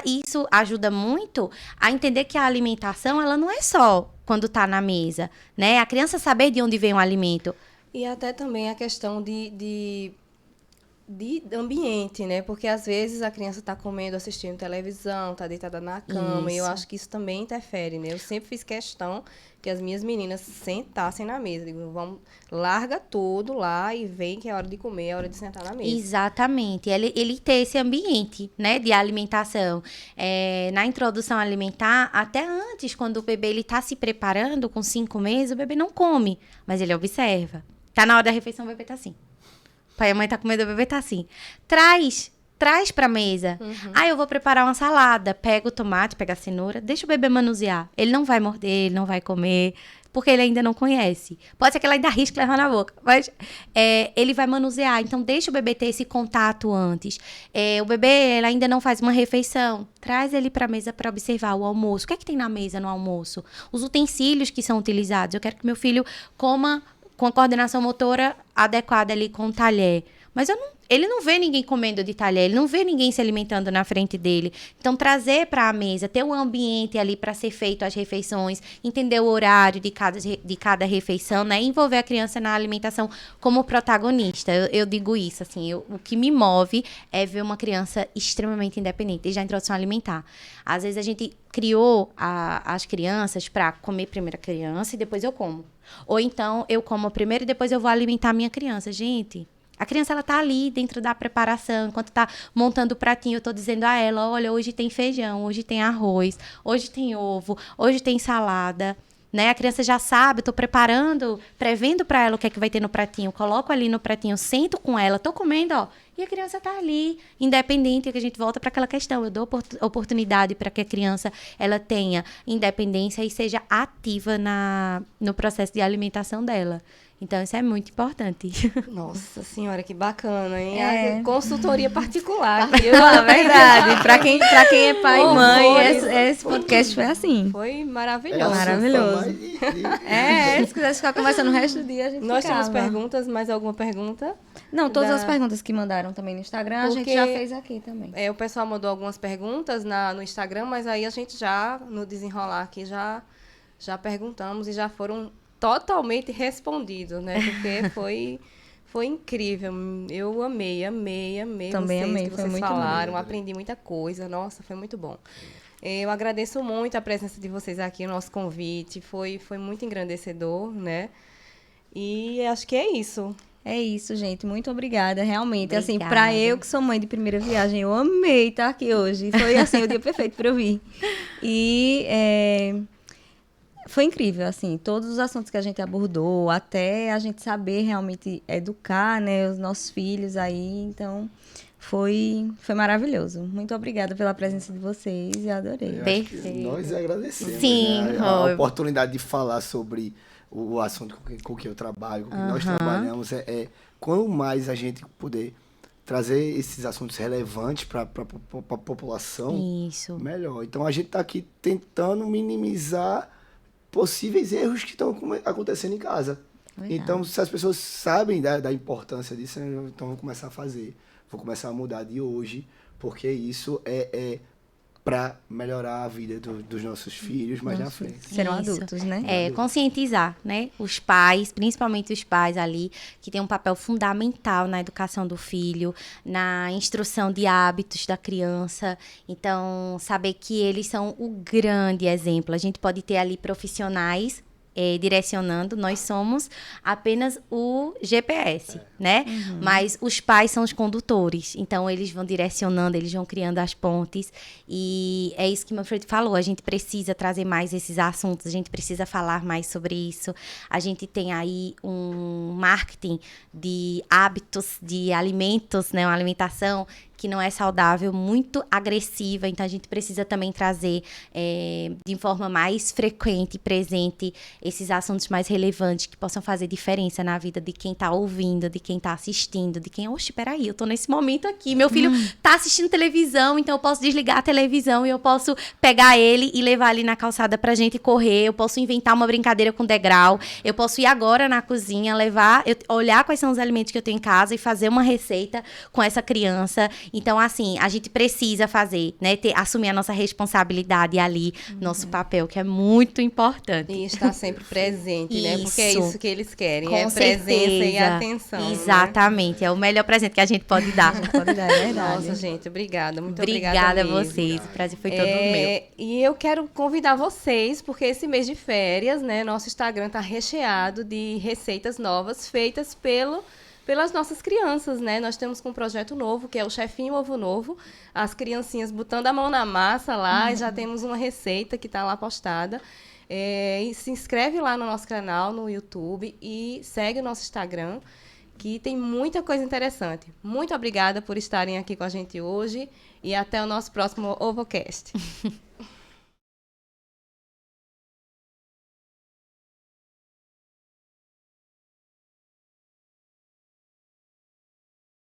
D: isso ajuda muito a entender que a alimentação, ela não é só quando tá na mesa, né? A criança saber de onde vem o alimento.
A: E até também a questão de ambiente, né? Porque às vezes a criança está comendo, assistindo televisão, está deitada na cama, e eu acho que isso também interfere, né? Eu sempre fiz questão que as minhas meninas sentassem na mesa. Digo, larga tudo lá e vem que é hora de comer, é hora de sentar na mesa.
D: Exatamente. Ele ter esse ambiente, né, de alimentação. Na introdução alimentar, até antes, quando o bebê ele tá se preparando, com 5 meses, o bebê não come, mas ele observa. Tá na hora da refeição, o bebê tá assim. Pai e a mãe tá comendo, o bebê tá assim. Traz pra mesa. Eu vou preparar uma salada. Pega o tomate, pega a cenoura, deixa o bebê manusear. Ele não vai morder, ele não vai comer, porque ele ainda não conhece. Pode ser que ele ainda arrisque levar na boca, mas ele vai manusear. Então, deixa o bebê ter esse contato antes. O bebê ele ainda não faz uma refeição. Traz ele pra mesa para observar o almoço. O que é que tem na mesa no almoço? Os utensílios que são utilizados. Eu quero que meu filho coma com a coordenação motora adequada ali com o talher. Mas ele não vê ninguém comendo de talher, ele não vê ninguém se alimentando na frente dele. Então, trazer para a mesa, ter um ambiente ali para ser feito as refeições, entender o horário de cada refeição, né? Envolver a criança na alimentação como protagonista. Eu digo isso, assim, o que me move é ver uma criança extremamente independente, desde a introdução alimentar. Às vezes, a gente criou as crianças para comer primeiro a criança e depois eu como. Ou então, eu como primeiro e depois eu vou alimentar a minha criança. Gente, a criança, ela tá ali dentro da preparação. Enquanto tá montando o pratinho, eu tô dizendo a ela, olha, hoje tem feijão, hoje tem arroz, hoje tem ovo, hoje tem salada. Né? A criança já sabe, eu tô prevendo para ela o que é que vai ter no pratinho. Coloco ali no pratinho, sento com ela, tô comendo, ó. E a criança tá ali, independente, que a gente volta para aquela questão. Eu dou oportunidade para que a criança ela tenha independência e seja ativa no processo de alimentação dela. Então, isso é muito importante.
A: Nossa senhora, que bacana, hein? A consultoria particular. Viu?
B: Verdade. Pra quem é pai e mãe, esse podcast foi assim.
A: Foi maravilhoso.
B: Maravilhoso. Se quiser ficar conversando o resto do dia, a gente
A: Nós
B: ficava.
A: temos perguntas, mais alguma pergunta?
B: Não, todas as perguntas que mandaram também no Instagram, a gente já fez aqui também.
A: O pessoal mandou algumas perguntas no Instagram, mas aí a gente já, no desenrolar aqui, já perguntamos e já foram totalmente respondidos, né? Porque foi foi incrível. Eu amei
B: Também
A: vocês,
B: amei,
A: que
B: foi
A: vocês
B: muito
A: falaram,
C: bom.
A: aprendi muita coisa. Nossa, foi muito bom. Eu agradeço muito a presença de vocês aqui, o nosso convite. Foi muito engrandecedor, né? E acho que é isso.
B: É isso, gente. Muito obrigada. Realmente, assim,
D: Obrigada.
B: pra eu que sou mãe de primeira viagem, eu amei estar aqui hoje. Foi, assim, o dia perfeito para eu vir. E foi incrível, assim, todos os assuntos que a gente abordou, até a gente saber realmente educar, né, os nossos filhos aí. Então, foi maravilhoso. Muito obrigada pela presença de vocês. Eu adorei.
C: Eu acho que
D: Perfeito.
C: nós agradecemos,
D: Sim,
C: né? A
D: Roy.
C: oportunidade de falar sobre o assunto com que eu trabalho, com que nós trabalhamos, quanto mais a gente poder trazer esses assuntos relevantes para a população,
D: Isso.
C: melhor. Então a gente está aqui tentando minimizar possíveis erros que estão acontecendo em casa.
B: Verdade.
C: Então, se as pessoas sabem da importância disso, então vão começar a fazer. Vou começar a mudar de hoje, porque isso é para melhorar a vida dos nossos filhos mais na frente.
B: Serão
D: Isso.
B: adultos, né?
D: Conscientizar, né? Os pais, principalmente os pais ali, que têm um papel fundamental na educação do filho, na instrução de hábitos da criança. Então, saber que eles são o grande exemplo. A gente pode ter ali profissionais direcionando, nós somos apenas o GPS, né? Mas os pais são os condutores, então eles vão direcionando, eles vão criando as pontes, e é isso que o Manfred falou, a gente precisa trazer mais esses assuntos, a gente precisa falar mais sobre isso. A gente tem aí um marketing de hábitos, de alimentos, né? Uma alimentação que não é saudável, muito agressiva, então a gente precisa também trazer de forma mais frequente e presente esses assuntos mais relevantes que possam fazer diferença na vida de quem tá ouvindo, de quem tá assistindo, de quem, oxe, peraí, eu tô nesse momento aqui, meu filho tá assistindo televisão, então eu posso desligar a televisão e eu posso pegar ele e levar ali na calçada pra gente correr, eu posso inventar uma brincadeira com degrau, eu posso ir agora na cozinha, olhar quais são os alimentos que eu tenho em casa e fazer uma receita com essa criança. Então, assim, a gente precisa fazer, né? Assumir a nossa responsabilidade ali, nosso papel, que é muito importante.
A: E estar sempre presente, né? Porque é
D: Isso.
A: isso que eles querem,
D: Com
A: é presença e
D: certeza.
A: atenção. né?
D: Exatamente, é o melhor presente que a gente pode dar.
B: Pode dar, é verdade.
A: Nossa, gente, obrigada. Muito
D: Obrigada a
A: mesmo.
D: vocês, o prazer foi todo meu.
A: E eu quero convidar vocês, porque esse mês de férias, né, nosso Instagram tá recheado de receitas novas feitas pelas nossas crianças, né? Nós temos um projeto novo, que é o Chefinho Ovo Novo. As criancinhas botando a mão na massa lá, e já temos uma receita que está lá postada. E se inscreve lá no nosso canal, no YouTube, e segue o nosso Instagram, que tem muita coisa interessante. Muito obrigada por estarem aqui com a gente hoje, e até o nosso próximo OvoCast.